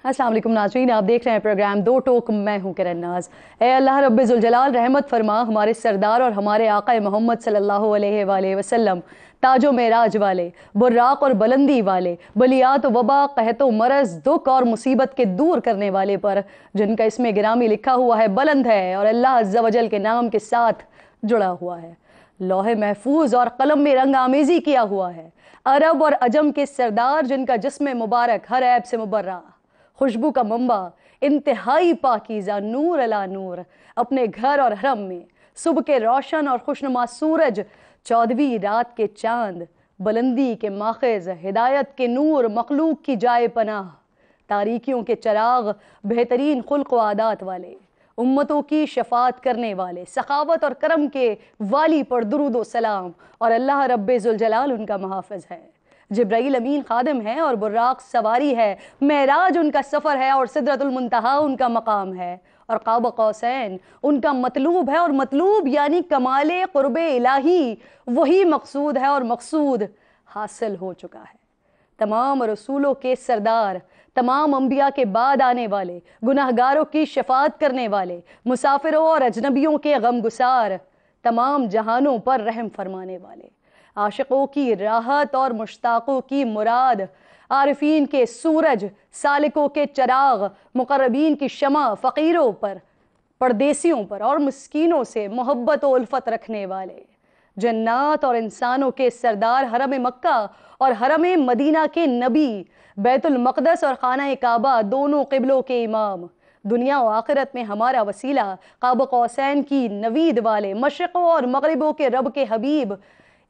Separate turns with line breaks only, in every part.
अस्सलाम वालेकुम नाज़रीन, आप देख रहे हैं प्रोग्राम दो टोक। मैं हूं किरण नाज। ए अल्लाह रब्बे ज़ुल जलाल रहमत फरमा हमारे सरदार और हमारे आका मोहम्मद सल्लल्लाहु अलैहि वसल्लम, ताजो मेराज वाले, बुर्राक और बुलंदी वाले, बलियात वबा कहतो मरज दुख और मुसीबत के दूर करने वाले पर, जिनका इसमें गिरामी लिखा हुआ है बुलंद है और अल्लाह अज़्ज़ा वजल के नाम के साथ जुड़ा हुआ है। लौहे महफूज और कलम में रंग आमेजी किया हुआ है। अरब और अजम के सरदार, जिनका जिस्म मुबारक हर ऐब से मुबर्रा, खुशबू का मंबा, इंतहाई पाकीज़ा, नूर अला नूर, अपने घर और हरम में सुबह के रोशन और खुशनुमा सूरज, 14वीं रात के चांद, बुलंदी के माखिज, हिदायत के नूर, मखलूक की जाए पनाह, तारीकियों के चराग, बेहतरीन खुल्क व आदात वाले, उम्मतों की शफात करने वाले, सखावत और करम के वाली पर दुरूद व सलाम, और अल्लाह रब्बे ज़ुल जलाल उनका मुहाफ़िज़ है। जिब्राइल अमीन खादिम है और बुर्राक सवारी है, मेराज उनका सफ़र है और सिदरतुल मुंतहा उनका मकाम है, और क़ाब क़ौसैन उनका मतलूब है, और मतलूब यानी कमाले क़ुर्बे इलाही वही मकसूद है, और मकसूद हासिल हो चुका है। तमाम रसूलों के सरदार, तमाम अंबिया के बाद आने वाले, गुनाहगारों की शफात करने वाले, मुसाफिरों और अजनबियों के गमगुसार, तमाम जहानों पर रहम फरमाने वाले, आशिकों की राहत और मुश्ताकों की मुराद, आरिफीन के सूरज, सालिकों के चराग, मुकर्रबीन की शमा, फ़कीरों पर, परदेसियों पर और मिस्कीनों से मोहब्बत और उल्फत रखने वाले, जन्नात और इंसानों के सरदार, हरम मक्का और हरम मदीना के नबी, बैतुल मक़दस और खाना काबा दोनों क़िबलों के इमाम, दुनिया और आखिरत में हमारा वसीला, क़ाब क़ौसैन की नवीद वाले, मशरिक़ों और मग़रिबों के रब के हबीब,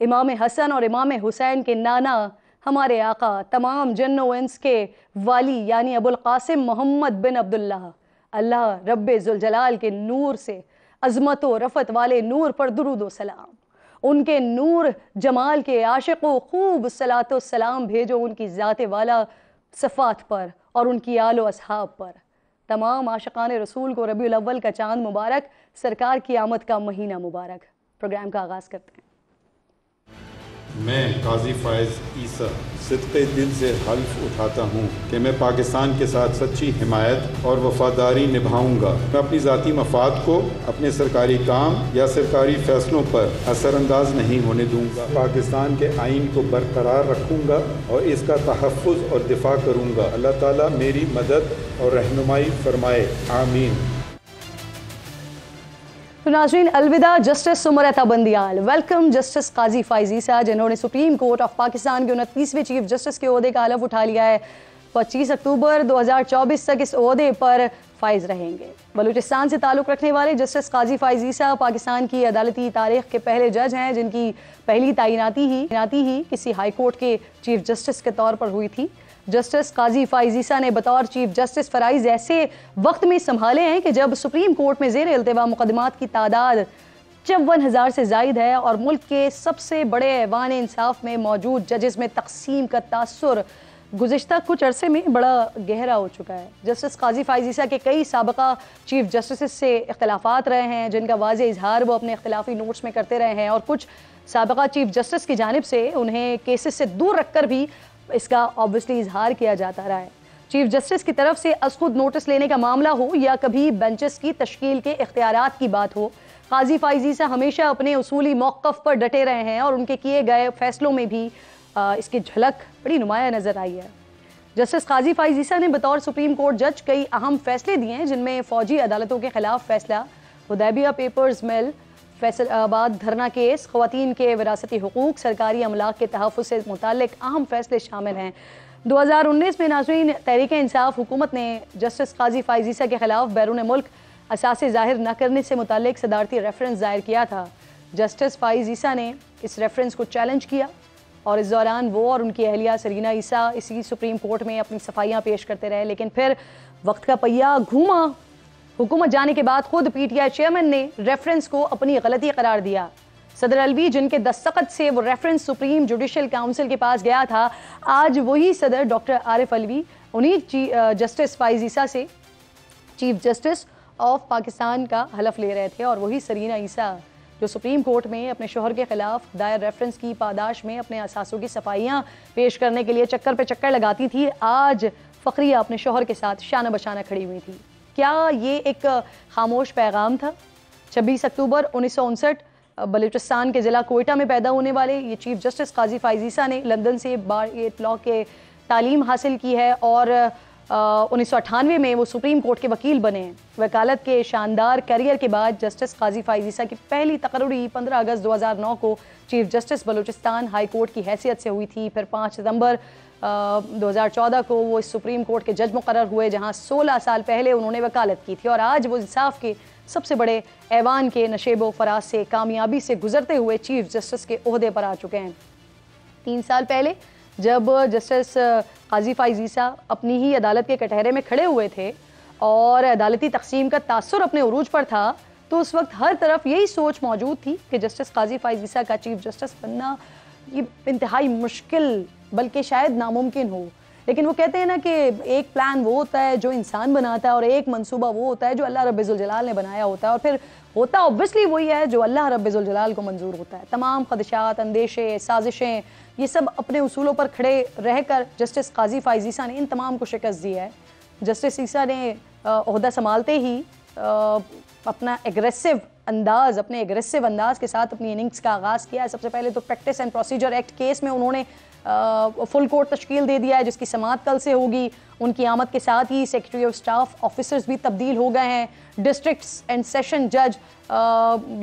इमाम हसन और इमाम हुसैन के नाना, हमारे आका, तमाम जन्नो इंस के वाली यानी अबुल क़ासिम मोहम्मद बिन अब्दुल्लाह, अल्लाह रब्बे ज़ुल जलाल के नूर से, अज़मत व रफ़त वाले नूर पर दुरूद व सलाम, उनके नूर जमाल के आशिक़ों खूब सलातो सलाम भेजो उनकी ज़ाते वाला सफ़ात पर और उनकी आलो असहाब पर। तमाम आशिक़ान रसूल को रबीउल अव्वल का चाँद मुबारक, सरकार की आमद का महीना मुबारक। प्रोग्राम का आगाज़ करते हैं।
मैं काजी फ़ाइज़ ईसा सिद्क़े दिल से हल्फ उठाता हूँ कि मैं पाकिस्तान के साथ सच्ची हिमायत और वफादारी निभाऊँगा। मैं अपनी ज़ाती मफाद को अपने सरकारी काम या सरकारी फ़ैसलों पर असरअंदाज नहीं होने दूँगा। पाकिस्तान के आइन को बरकरार रखूँगा और इसका तहफ़्फ़ुज़ और दिफ़ा करूँगा। अल्लाह ताला मेरी मदद और रहनुमाई फरमाए, आमीन।
तो नाज़रीन, अलविदा जस्टिस सुमरता बंदियाल। वेलकम जस्टिस काजी फ़ाइज़ ईसा, जिन्होंने सुप्रीम कोर्ट ऑफ पाकिस्तान के 29वें चीफ जस्टिस के ओहदे का हलफ उठा लिया है। 25 अक्टूबर 2024 तक इस ओहदे पर फ़ाइज़ रहेंगे। बलूचिस्तान से ताल्लुक़ रखने वाले जस्टिस काजी फ़ाइज़ ईसा पाकिस्तान की अदालती तारीख़ के पहले जज हैं, जिनकी पहली तैनाती ही किसी हाई कोर्ट के चीफ जस्टिस के तौर पर हुई थी। जस्टिस काजी फ़ाइज़ ईसा ने बतौर चीफ जस्टिस फ़राइज़ ऐसे वक्त में संभाले हैं कि जब सुप्रीम कोर्ट में ज़ेर इल्तिवा मुक़दमात की तादाद 54,000 से ज़ायद है और मुल्क के सबसे बड़े ऐवान इंसाफ में मौजूद जजेस में तकसीम का तासुर गुज़िश्ता कुछ अरसे में बड़ा गहरा हो चुका है। जस्टिस काजी फ़ाइज़ ईसा के कई साबका चीफ जस्टिस से इख्तलाफात रहे हैं, जिनका वाज़े इजहार वो अपने इख्तलाफी नोट्स में करते रहे हैं, और कुछ साबका चीफ जस्टिस की जानिब से उन्हें केसेस से दूर रख कर भी इसका ऑब्वियसली इजहार किया जाता रहा है। चीफ जस्टिस की तरफ से अज़खुद नोटिस लेने का मामला हो या कभी बेंचेस की तश्कील के इख्तियारात की बात हो, काजी फ़ाइज़ ईसा हमेशा अपने उसूली मौक़िफ़ पर डटे रहे हैं और उनके किए गए फैसलों में भी इसकी झलक बड़ी नुमाया नज़र आई है। जस्टिस काजी फ़ाइज़ ईसा ने बतौर सुप्रीम कोर्ट जज कई अहम फैसले दिए हैं, जिनमें फ़ौजी अदालतों के खिलाफ फैसला, हुदैबिया पेपर्स मिल, फैसलाबाद धरना केस, ख़वातीन के विरासती हुकूक, सरकारी अमलाक के तहफ़्फ़ुज़ से मुताल्लिक़ अहम फैसले शामिल हैं। 2019 में नाज़रीन, तहरीक इंसाफ हुकूमत ने जस्टिस काजी फ़ाइज़ ईसा के ख़िलाफ़ बैरून मुल्क असासे ज़ाहिर न करने से मुताल्लिक़ सदारती रेफरेंस दायर किया था। जस्टिस फ़ाइज़ ईसा ने इस रेफरेंस को चैलेंज किया और इस दौरान वो और उनकी अहलिया सरीना ईसा इसी सुप्रीम कोर्ट में अपनी सफाइयाँ पेश करते रहे, लेकिन फिर वक्त का पहिया घूमा। हुकूमत जाने के बाद खुद PTI चेयरमैन ने रेफरेंस को अपनी गलती करार दिया। सदर अलवी, जिनके दस्तखत से वो रेफरेंस सुप्रीम जुडिशल काउंसिल के पास गया था, आज वही सदर डॉक्टर आरिफ अलवी उन्हीं जस्टिस फ़ाइज़ ईसा से चीफ जस्टिस ऑफ पाकिस्तान का हलफ ले रहे थे, और वही सरीना ईसा जो सुप्रीम कोर्ट में अपने शोहर के खिलाफ दायर रेफरेंस की पादाश में अपने असासों की सफाइयाँ पेश करने के लिए चक्कर पे चक्कर लगाती थी, आज फ़खरिया अपने शौहर के साथ शाना बशाना खड़ी हुई थी। क्या ये एक खामोश पैगाम था? 26 अक्टूबर 1959 बलूचिस्तान के ज़िला कोयटा में पैदा होने वाले ये चीफ जस्टिस काजी फ़ाइज़ ईसा ने लंदन से लॉ के तालीम हासिल की है और 1998 में वो सुप्रीम कोर्ट के वकील बने हैं। वकालत के शानदार करियर के बाद जस्टिस काजी फ़ाइज़ ईसा की पहली तकर्री 15 अगस्त 2009 को chief justice Balochistan high court की हैसियत से हुई थी। फिर 5 सितंबर 2014 को वो इस सुप्रीम कोर्ट के जज मुकर्रर हुए, जहां 16 साल पहले उन्होंने वकालत की थी और आज वो इंसाफ के सबसे बड़े ऐवान के नशेबो फराज से कामयाबी से गुजरते हुए चीफ जस्टिस के ओहदे पर आ चुके हैं। 3 साल पहले जब जस्टिस काजी फ़ाइज़ ईसा अपनी ही अदालत के कटहरे में खड़े हुए थे और अदालती तकसीम का तासुर अपने उरूज पर था, तो उस वक्त हर तरफ यही सोच मौजूद थी कि जस्टिस काजी फ़ाइज़ ईसा का चीफ जस्टिस बनना ये इंतहाई मुश्किल बल्कि शायद नामुमकिन हो। लेकिन वो कहते हैं ना कि एक प्लान वो होता है जो इंसान बनाता है और एक मंसूबा वो होता है जो अल्लाह रब्बुल जलाल ने बनाया होता है, और फिर होता ऑब्वियसली वही है जो अल्लाह रब्बुल जलाल को मंजूर होता है। तमाम खदशात, अंदेशे, साजिशें, ये सब अपने उसूलों पर खड़े रहकर जस्टिस काजी फ़ाइज़ ईसा ने इन तमाम को शिकस्त दी है। जस्टिस ईसा ने ओहदा संभालते ही अपना एग्रेसिव अंदाज के साथ अपनी इनिंग्स का आगाज़ किया है। सबसे पहले तो practice and procedure act case में उन्होंने फुल कोर्ट तश्कील दे दिया है, जिसकी समाअत कल से होगी। उनकी आमद के साथ ही सेक्रेटरी ऑफ स्टाफ ऑफिसर्स भी तब्दील हो गए हैं। डिस्ट्रिक्ट्स एंड सेशन जज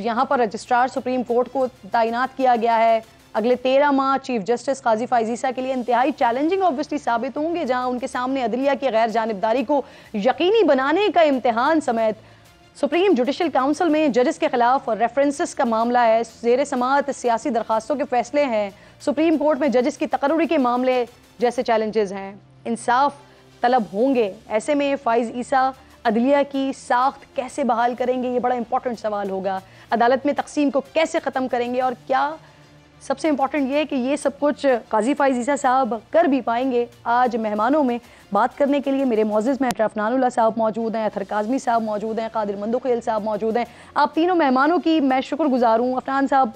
यहाँ पर रजिस्ट्रार सुप्रीम कोर्ट को तैनात किया गया है। अगले 13 माह चीफ जस्टिस काजी फ़ाइज़ ईसा के लिए इंतहाई चैलेंजिंग ऑब्वियसली साबित होंगे, जहाँ उनके सामने अदलिया की गैर जानिबदारी को यकीनी बनाने का इम्तिहान समेत सुप्रीम जुडिशल काउंसिल में जजेस के खिलाफ और रेफरेंसेस का मामला है, ज़ेर समाअत सियासी दरखास्तों के फैसले हैं, सुप्रीम कोर्ट में जजेस की तकर्री के मामले जैसे चैलेंजेस हैं। इंसाफ तलब होंगे। ऐसे में फ़ाइज़ ईसा अदलिया की साख्त कैसे बहाल करेंगे, ये बड़ा इंपॉर्टेंट सवाल होगा। अदालत में तकसीम को कैसे ख़त्म करेंगे, और क्या सबसे इम्पॉर्टेंट ये है कि ये सब कुछ काजी फ़ाइज़ ईसा साहब कर भी पाएंगे। आज मेहमानों में बात करने के लिए मेरे मोअज़्ज़िज़ में अफनानुल्लाह साहब मौजूद हैं, अथर काज़मी साहब मौजूद हैं, कादिर मंदोखेल साहब मौजूद हैं। आप तीनों मेहमानों की मैं शुक्रगुज़ार हूँ। अफनान साहब,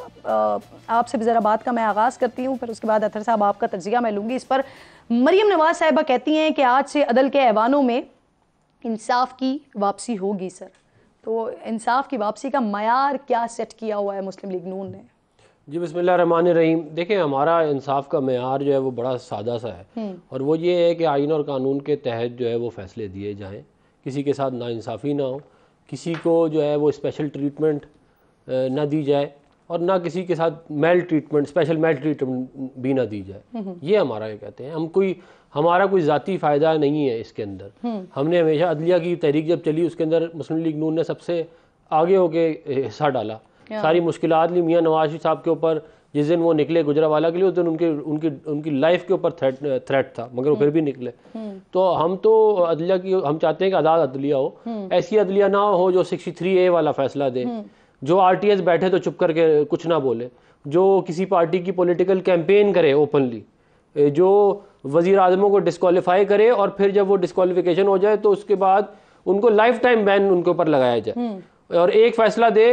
आपसे ज़रा बात का मैं आगाज़ करती हूँ, फिर उसके बाद अथर साहब आपका तज्ज़िया मैं लूँगी इस पर। मरियम नवाज़ साहिबा कहती हैं कि आज से अदल के ऐवानों में इंसाफ की वापसी होगी। सर, तो इंसाफ की वापसी का मयार क्या सेट किया हुआ है मुस्लिम लीग नून ने?
जी, बिस्मिल्लाहिर्रहमानिर्रहीम। देखें, हमारा इंसाफ का मेयार जो है वो बड़ा सादा सा है, और वो ये है कि आइन और कानून के तहत जो है वो फ़ैसले दिए जाएं, किसी के साथ नाइंसाफ़ी ना हो, किसी को जो है वो स्पेशल ट्रीटमेंट ना दी जाए, और ना किसी के साथ स्पेशल मेल ट्रीटमेंट भी ना दी जाए। ये हमारा ये कहते हैं। हमारा कोई ज़ाती फ़ायदा नहीं है इसके अंदर। हमने हमेशा अदलिया की तहरीक जब चली उसके अंदर मुस्लिम लीग नून ने सबसे आगे होके हिस्सा डाला, सारी मुश्किलात ली मियाँ नवाज शरीफ साहब के ऊपर। जिस दिन वो निकले गुजरावाला के लिए, उस दिन उनकी लाइफ के ऊपर थ्रेट था, मगर वो फिर भी निकले। तो हम तो अदलिया की हम चाहते हैं कि आज़ाद अदलिया हो, ऐसी अदलिया ना हो जो 63A वाला फैसला दे, जो RTS बैठे तो चुप करके कुछ ना बोले, जो किसी पार्टी की पॉलिटिकल कैंपेन करे ओपनली, जो वज़ीर आज़मों को डिस्क्वालीफाई करे और फिर जब वो डिस्क्वालिफिकेशन हो जाए तो उसके बाद उनको लाइफ टाइम बैन उनके ऊपर लगाया जाए, और एक फैसला दे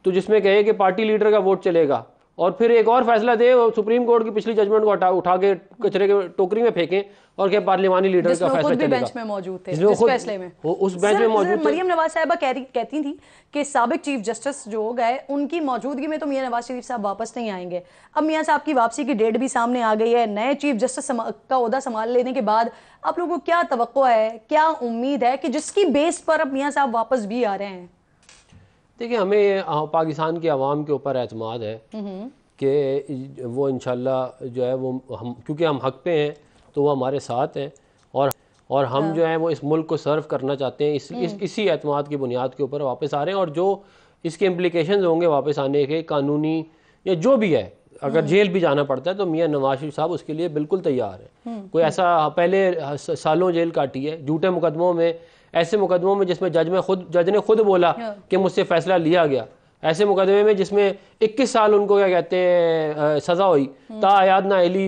तो जिसमें कहे कि पार्टी लीडर का वोट चलेगा, और फिर एक और फैसला दे और सुप्रीम कोर्ट की पिछली जजमेंट को उठा के कचरे के टोकरी में फेंकें और क्या पार्लिमानी लीडर का फैसला चलेगा।
बेंच में मौजूद थे जिस फैसले में,
उस बेंच में मौजूद थे।
मरियम नवाज साहिबा कहती थी कि साबिक चीफ जस्टिस जो गए उनकी मौजूदगी में तो मियां नवाज शरीफ साहब वापस नहीं आएंगे। अब मियां साहब की वापसी की डेट भी सामने आ गई है। नए चीफ जस्टिस का ओहदा संभाल लेने के बाद आप लोगों को क्या तवक्को है, क्या उम्मीद है कि जिसकी बेस पर अब मियां साहब वापस भी आ रहे हैं?
देखिए, हमें पाकिस्तान की आवाम के ऊपर एतमाद है कि वो इंशाल्लाह जो है वो हम, क्योंकि हम हक पे हैं तो वो हमारे साथ हैं, और हम जो है वो इस मुल्क को सर्व करना चाहते हैं। इसी एतमाद की बुनियाद के ऊपर वापस आ रहे हैं, और जो इसके इम्प्लिकेशंस होंगे वापस आने के, कानूनी या जो भी है, अगर जेल भी जाना पड़ता है तो मियां नवाज शरीफ साहब उसके लिए बिल्कुल तैयार है। कोई ऐसा पहले सालों जेल काटी है झूठे मुकदमों में, ऐसे मुकदमों में जिसमें जज ने खुद बोला कि मुझसे फैसला लिया गया, ऐसे मुकदमे में जिसमें 21 साल उनको क्या कहते हैं सजा हुई, तायाद नाअहली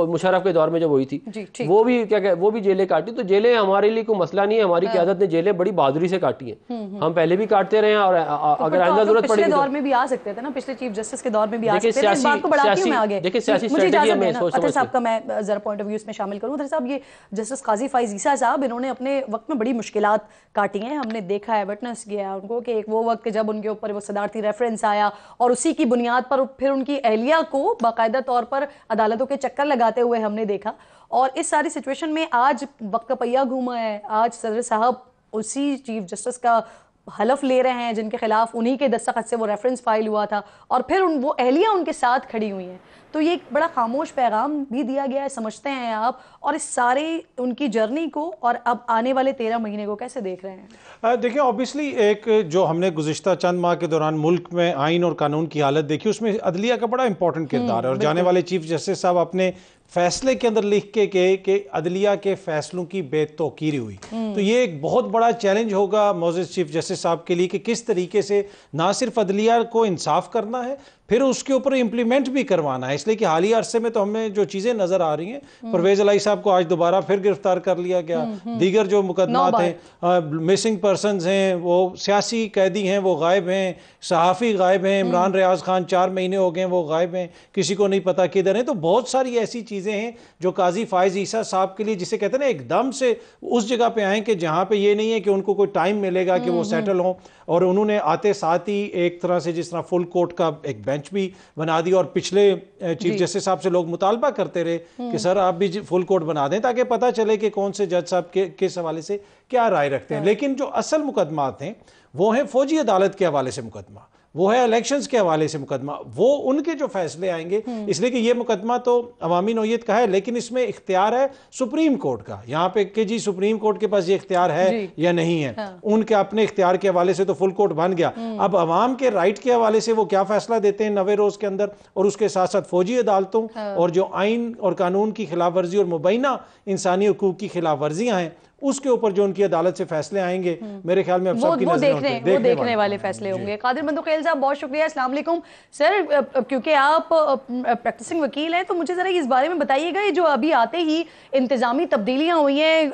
मुशर्रफ के दौर में जब हुई थी, वो भी वो भी जेलें काटी। तो जेलें हमारे लिए कोई मसला नहीं है, हमारी क़यादत ने जेलें बड़ी बहादुरी से काटी हैं, हम पहले भी काटते रहे हैं और अगर आइंदा जरूरत पड़ेगी
पिछले दौर में भी आ सकते थे ना, पिछले चीफ जस्टिस के दौर में भी आ सकते थे। इस बात को बढ़ाती हूं मैं आगे,
देखिए सियासी
मुझे
स्ट्रेटजी
इजाजत
में
देना
सोच
अतर
समझ
साहब का मैं जरा पॉइंट ऑफ व्यू इसमें शामिल करूं। अतर साहब, ये जस्टिस काजी फाइज ईसा साहब, इन्होंने अपने वक्त में बड़ी मुश्किलात काटी हैं, हमने देखा है, विटनेस किया है उनको कि एक वो वक्त जब उनके ऊपर वो सदारती रेफरेंस आया और उसी की बुनियाद पर फिर उनकी अहलिया को बाकायदा तौर पर अदालतों के चक्कर लगाते हुए हमने देखा। और इस सारी सिचुएशन में आज वक्त का पहिया घूमा है, आज सदर साहब उसी चीफ जस्टिस का हलफ ले रहे हैं जिनके खिलाफ उन्हीं के दस्तखत से वो रेफरेंस फाइल हुआ था, और फिर वो अहलिया उनके साथ खड़ी हुई हैं। तो ये एक बड़ा खामोश पैगाम भी दिया गया है, समझते हैं आप, और इस सारे उनकी जर्नी को और अब आने वाले 13 महीने को कैसे देख रहे हैं?
देखिए, ऑब्वियसली एक जो हमने गुज़िश्ता चंद माह के दौरान मुल्क में आइन और कानून की हालत देखी, उसमें अदलिया का बड़ा इंपॉर्टेंट किरदार है। और जाने वाले चीफ जस्टिस साहब अपने फैसले के अंदर लिख के कहे कि अदलिया के फैसलों की बेतौकीरी हुई। तो ये एक बहुत बड़ा चैलेंज होगा मोअज़्ज़ज़ चीफ जस्टिस साहब के लिए कि किस तरीके से ना सिर्फ अदलिया को इंसाफ करना है, फिर उसके ऊपर इम्प्लीमेंट भी करवाना है। इसलिए कि हालिया अरसे में तो हमें जो चीज़ें नज़र आ रही हैं, परवेज़ इलाही साहब को आज दोबारा फिर गिरफ्तार कर लिया गया, दीगर जो मुकदमात हैं, मिसिंग पर्सनस हैं, वो सियासी कैदी हैं, वो गायब हैं, सहाफ़ी गायब हैं, इमरान रियाज खान 4 महीने हो गए वो गायब हैं, किसी को नहीं पता किधर हैं। तो बहुत सारी ऐसी चीज़ें हैं जो काजी फाइज ईसा साहब के लिए, जिसे कहते हैं ना, एकदम से उस जगह पे आए कि जहाँ पे ये नहीं है कि उनको कोई टाइम मिलेगा कि वो सेटल हों। और उन्होंने आते साथ ही एक तरह से जिस तरह फुल कोर्ट का एक बेंच भी बना दिया, और पिछले चीफ जस्टिस साहब से लोग मुतालबा करते रहे कि सर आप भी फुल कोर्ट बना दें ताकि पता चले कि कौन से जज साहब किस हवाले से क्या राय रखते हैं। लेकिन जो असल मुकदमात हैं वो हैं फौजी अदालत के हवाले से मुकदमा, वो है इलेक्शंस के हवाले से मुकदमा, वो उनके जो फैसले आएंगे। इसलिए कि ये मुकदमा तो अवामी नौयत का है, लेकिन इसमें इख्तियार है सुप्रीम कोर्ट का, यहाँ पे कि जी सुप्रीम कोर्ट के पास ये इख्तियार है या नहीं है। उनके अपने इख्तियार के हवाले से तो फुल कोर्ट बन गया, अब अवाम के राइट के हवाले से वो क्या फैसला देते हैं 90 रोज के अंदर, और उसके साथ साथ फौजी अदालतों और जो आइन और कानून की खिलाफ वर्जी और मुबैना इंसानी हुकूक की खिलाफ वर्जियाँ हैं, उसके ऊपर जो उनकी अदालत से फैसले आएंगे, मेरे ख्याल में अब सबकी नजरें
देखने वाले फैसले होंगे। कादिर बंदुखेल साहब, बहुत शुक्रिया। अस्सलाम वालेकुम सर, क्योंकि आप प्रैक्टिसिंग वकील हैं तो मुझे ज़रा इस बारे में बताइएगा, ये जो अभी आते ही इंतजामी तब्दीलियां हुई हैं,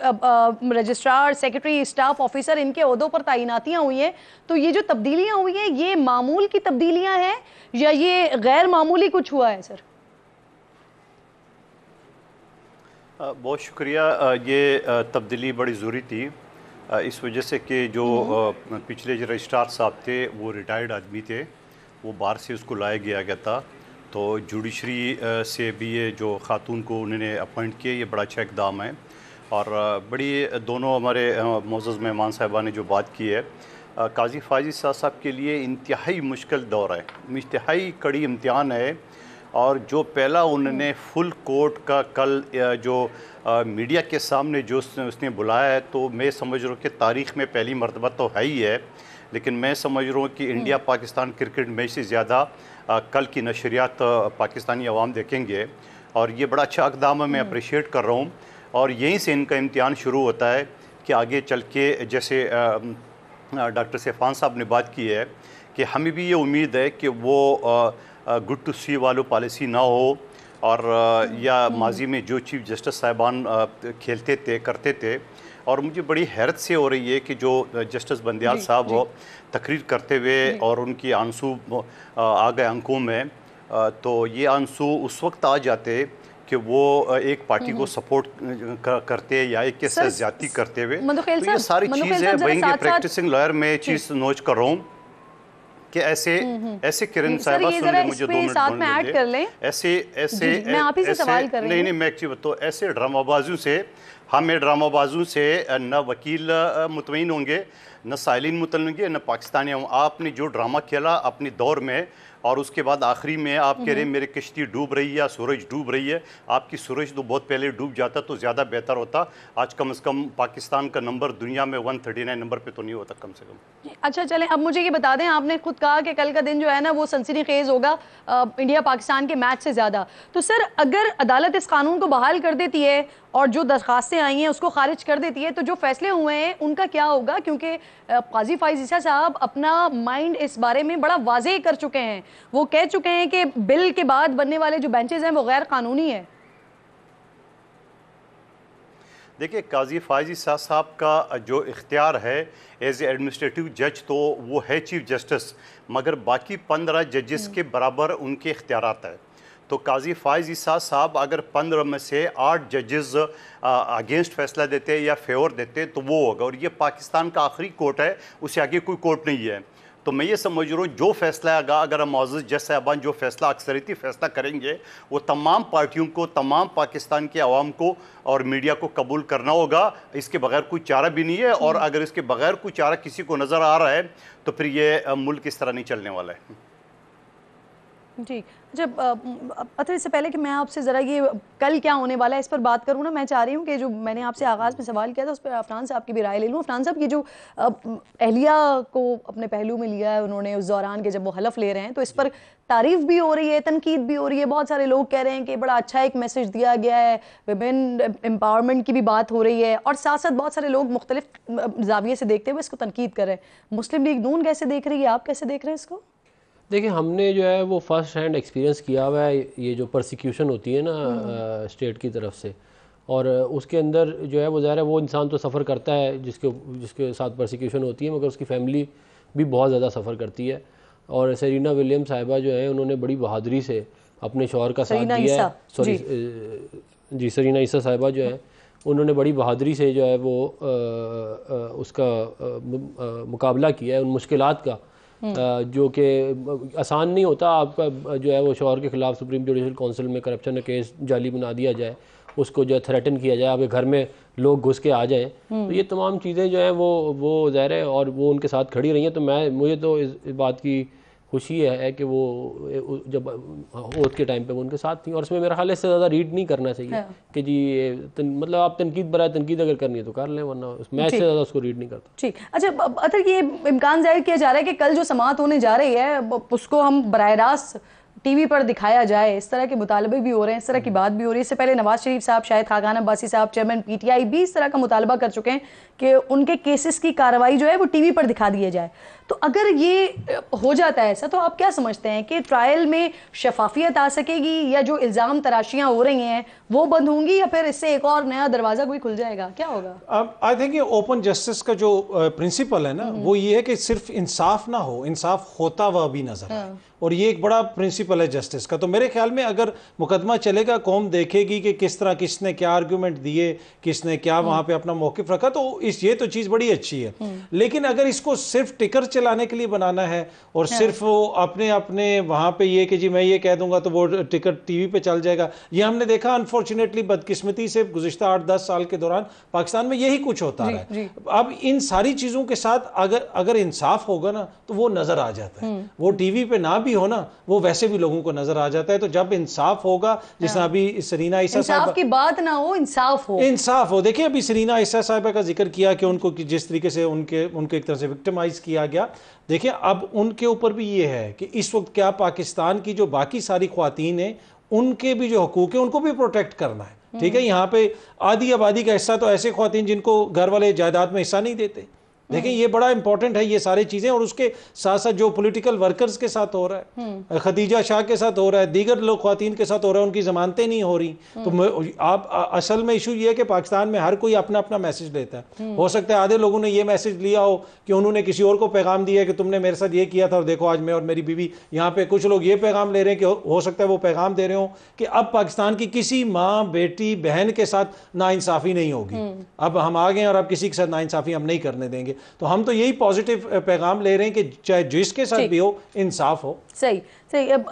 रजिस्ट्रार, सेक्रेटरी, स्टाफ ऑफिसर, इनके ओहदों पर तैनातियां हुई हैं, तो ये जो तब्दीलियां हुई हैं ये मामूल की तब्दीलियां हैं या ये गैर मामूली कुछ हुआ है सर?
बहुत शुक्रिया। ये तब्दीली बड़ी ज़रूरी थी इस वजह से कि जो पिछले जो रजिस्ट्रार साहब थे वो रिटायर्ड आदमी थे, वो बाहर से उसको लाया गया था। तो जुडिशरी से भी ये जो खातून को उन्होंने अपॉइंट किए, ये बड़ा अच्छा इकदाम है। और बड़ी दोनों हमारे मोअज़्ज़ज़ मेहमान साहिबा ने जो बात की है, काजी फाइज ईसा साहब के लिए इंतहाई मुश्किल दौर है, इंतहाई कड़ी इम्तिहान है। और जो पहला उन्होंने फुल कोर्ट का कल जो मीडिया के सामने जो उसने बुलाया है, तो मैं समझ रहा हूँ कि तारीख़ में पहली मरतबा तो है ही है, लेकिन मैं समझ रहा हूँ कि इंडिया पाकिस्तान क्रिकेट मैच से ज़्यादा कल की नशरियात पाकिस्तानी अवाम देखेंगे। और ये बड़ा अच्छा इक़दाम है, मैं अप्रिशिएट कर रहा हूँ। और यहीं से इनका इम्तिहान शुरू होता है कि आगे चल के, जैसे डॉक्टर सेफ़ान साहब ने बात की है कि हमें भी ये उम्मीद है कि वो गुड टू सी वालों पॉलिसी ना हो, और या माजी में जो चीफ जस्टिस साहिबान खेलते थे, करते थे। और मुझे बड़ी हैरत से हो रही है कि जो जस्टिस बंदियाल साहब वो तकरीर करते हुए और उनकी आंसू आ गए आंखों में, तो ये आंसू उस वक्त आ जाते कि वो एक पार्टी को सपोर्ट करते या एक के साथ ज्यादती करते हुए। तो ये सारी चीज़ें वहीं प्रैक्टिसिंग लॉयर में चीज़ नोट कर रहा हूँ कि ऐसे किरण साहिबा सुन ले, मुझे 2 मिनट ऐड कर लें। ऐसे मैं आप ही से सवाल कर रही हूं। नहीं मैं एक्चुअली तो ऐसे ड्रामाबाजों से, हमें ड्रामाबाजों से न वकील मुतमईन होंगे, न साइलिन मुतमईन होंगे, न पाकिस्तानी। आपने जो ड्रामा खेला अपने दौर में, और उसके बाद आखिरी में आप कह रहे हैं मेरी किश्ती डूब रही है, सूरज डूब रही है। आपकी सूरज तो बहुत पहले डूब जाता तो ज़्यादा बेहतर होता। आज कम से कम पाकिस्तान का नंबर दुनिया में 139 नंबर पे तो नहीं होता कम से कम।
अच्छा चलें, अब मुझे ये बता दें, आपने खुद कहा कि कल का दिन जो है ना वो सनसनीखेज होगा इंडिया पाकिस्तान के मैच से ज़्यादा। तो सर अगर अदालत इस कानून को बहाल कर देती है और जो दरखास्तें आई हैं उसको खारिज कर देती है, तो जो फैसले हुए हैं उनका क्या होगा? क्योंकि काजी फाइज ईसा साहब अपना माइंड इस बारे में बड़ा वाज़ेह कर चुके हैं। वो कह चुके हैं कि बिल के बाद बनने वाले जो बेंचेज हैं वो गैर कानूनी है।
देखिए, काजी फाइज ईसा साहब का जो इख्तियार है एज ए एडमिनिस्ट्रेटिव जज, तो वो है चीफ जस्टिस, मगर बाकी 15 जजेस के बराबर उनके इख्तियारात है। तो काजी फाइज ईसा साहब अगर 15 में से 8 जजेस अगेंस्ट फैसला देते या फेवर देते तो वो होगा, और ये पाकिस्तान का आखिरी कोर्ट है, उससे आगे कोई कोर्ट नहीं है। तो मैं ये समझ रहा हूँ जो फैसला आगा, अगर हम मुअज़्ज़ज़ जज साहबान जो फैसला अक्सरियती फैसला करेंगे, वो तमाम पार्टियों को, तमाम पाकिस्तान के अवाम को और मीडिया को कबूल करना होगा। इसके बगैर कोई चारा भी नहीं है, और अगर इसके बगैर कोई चारा किसी को नज़र आ रहा है तो फिर ये मुल्क इस तरह नहीं चलने वाला है।
जी, जब अतर इससे पहले कि मैं आपसे ज़रा ये कल क्या होने वाला है इस पर बात करूँ ना, मैं चाह रही हूँ कि जो मैंने आपसे आगाज़ में सवाल किया था उस पर अफनान साहब की भी राय ले लूँ। अफनान साहब की जो अहलिया को अपने पहलू में लिया है उन्होंने उस दौरान के जब वो हलफ ले रहे हैं, तो इस पर तारीफ़ भी हो रही है, तनकीद भी हो रही है। बहुत सारे लोग कह रहे हैं कि बड़ा अच्छा एक मैसेज दिया गया है, विमेन एम्पावरमेंट की भी बात हो रही है, और साथ साथ बहुत सारे लोग मुख्तलिफ जाविये से देखते हुए इसको तनकीद कर रहे हैं। मुस्लिम लीग नून कैसे देख रही है, आप कैसे देख रहे हैं इसको?
देखिए, हमने जो है वो फर्स्ट हैंड एक्सपीरियंस किया हुआ है, ये जो परसिक्यूशन होती है ना स्टेट की तरफ से, और उसके अंदर जो है वो ज़ाहिर है वो इंसान तो सफ़र करता है जिसके साथ परसिक्यूशन होती है, मगर उसकी फैमिली भी बहुत ज़्यादा सफ़र करती है। और सेरीना विलियम्स साहिबा जो है उन्होंने बड़ी बहादुरी से अपने शौहर का साथ दिया है। सॉरी जी, सेरीना ईसा साहिबा जो है उन्होंने बड़ी बहादुरी से जो है वो उसका मुकाबला किया है उन मुश्किलात का, जो कि आसान नहीं होता। आपका जो है वो शौहर के ख़िलाफ़ सुप्रीम जुडिशल काउंसिल में करप्शन का केस जाली बना दिया जाए, उसको जो है थ्रेटन किया जाए, आपके घर में लोग घुस के आ जाएं, तो ये तमाम चीज़ें जो हैं वो ज़ाहिर है, और वो उनके साथ खड़ी रही हैं। तो मुझे तो इस बात की खुशी है कि वो जब ओथ के टाइम पे वो उनके साथ थी, और इसमें मेरा ख्याल है इससे ज़्यादा रीड नहीं करना चाहिए कि जी मतलब आप तनकीद बराए तनकीद अगर करनी है तो कर लें, वरना मैं इससे ज़्यादा उसको रीड नहीं करता।
ठीक, अच्छा अतर ये इम्कान जाहिर किया जा रहा है कि कल जो समाअत होने जा रही है उसको हम बराह रास्त टीवी पर दिखाया जाए, इस तरह के मुतालबे भी हो रहे हैं, इस तरह की बात भी हो रही है। इससे पहले नवाज शरीफ साहब, शाहिद खाकान अब्बासी साहब, चेयरमैन PTI भी इस तरह का मुतालबा कर चुके हैं कि उनके केसेस की कार्रवाई जो है वो टीवी पर दिखा दिए जाए। तो अगर ये हो जाता है ऐसा, तो आप क्या समझते हैं कि ट्रायल में शफाफियत आ सकेगी, या जो इल्ज़ाम तराशियाँ हो रही हैं वो बंद होंगी, या फिर इससे एक और नया दरवाज़ा कोई खुल जाएगा? क्या होगा?
अब आई थिंक ये ओपन जस्टिस का जो प्रिंसिपल है ना, वो ये है कि सिर्फ इंसाफ ना हो, इंसाफ होता हुआ भी नजर आए, और ये एक बड़ा प्रिंसिपल है जस्टिस का। तो मेरे ख्याल में अगर मुकदमा चलेगा, कौम देखेगी कि किस तरह किसने क्या आर्गूमेंट दिए, किसने क्या वहां पे अपना मौकिफ रखा, तो ये तो चीज़ बड़ी अच्छी है। लेकिन अगर इसको सिर्फ टिकर चलाने के लिए बनाना है, और सिर्फ वो अपने वहां पे ये कि जी मैं ये कह दूंगा तो वो टिकट टीवी पे चल जाएगा, ये हमने देखा अनफॉर्चुनेटली, बदकिस्मती से गुज़िश्ता 8-10 साल के दौरान पाकिस्तान में यही कुछ होता रहा है। अब इन सारी चीज़ों के साथ अगर इंसाफ होगा ना तो वो नज़र आ जाता है, वो टीवी पे ना भी हो ना, वो वैसे भी लोगों को नजर आ जाता है। तो जब इंसाफ होगा, जिस अभी सरीना ईसा साहब
की बात ना हो, इंसाफ हो।
देखिए, अभी सरीना ईसा साहिबा का जिक्र किया कि उनको जिस तरीके से उनके एक तरह से विक्टिमाइज किया गया। देखिए, अब उनके ऊपर भी ये है कि इस वक्त क्या पाकिस्तान की जो बाकी सारी ख्वातीन हैं उनके भी जो हकूक है उनको भी प्रोटेक्ट करना है। ठीक है, यहाँ पे आधी आबादी का हिस्सा तो ऐसे ख्वातीन जिनको घर वाले जायदाद में हिस्सा नहीं देते। देखिए, ये बड़ा इंपॉर्टेंट है ये सारी चीजें, और उसके साथ साथ जो पॉलिटिकल वर्कर्स के साथ हो रहा है, खदीजा शाह के साथ हो रहा है, दीगर लोग ख्वातीन के साथ हो रहा है, उनकी जमानतें नहीं हो रही। तो आप असल में इशू ये है कि पाकिस्तान में हर कोई अपना अपना मैसेज लेता है। हो सकता है आधे लोगों ने ये मैसेज लिया हो कि उन्होंने किसी और को पैगाम दिया कि तुमने मेरे साथ ये किया था और देखो आज मैं और मेरी बीवी यहाँ पे। कुछ लोग ये पैगाम ले रहे हैं कि हो सकता है वो पैगाम दे रहे हो कि अब पाकिस्तान की किसी माँ, बेटी, बहन के साथ नाइंसाफी नहीं होगी, अब हम आ गए और अब किसी के साथ नाइंसाफी हम नहीं करने देंगे। तो हम तो यही पॉजिटिव पैगाम ले रहे हैं कि चाहे जिसके साथ भी हो, इंसाफ हो।
सही। अब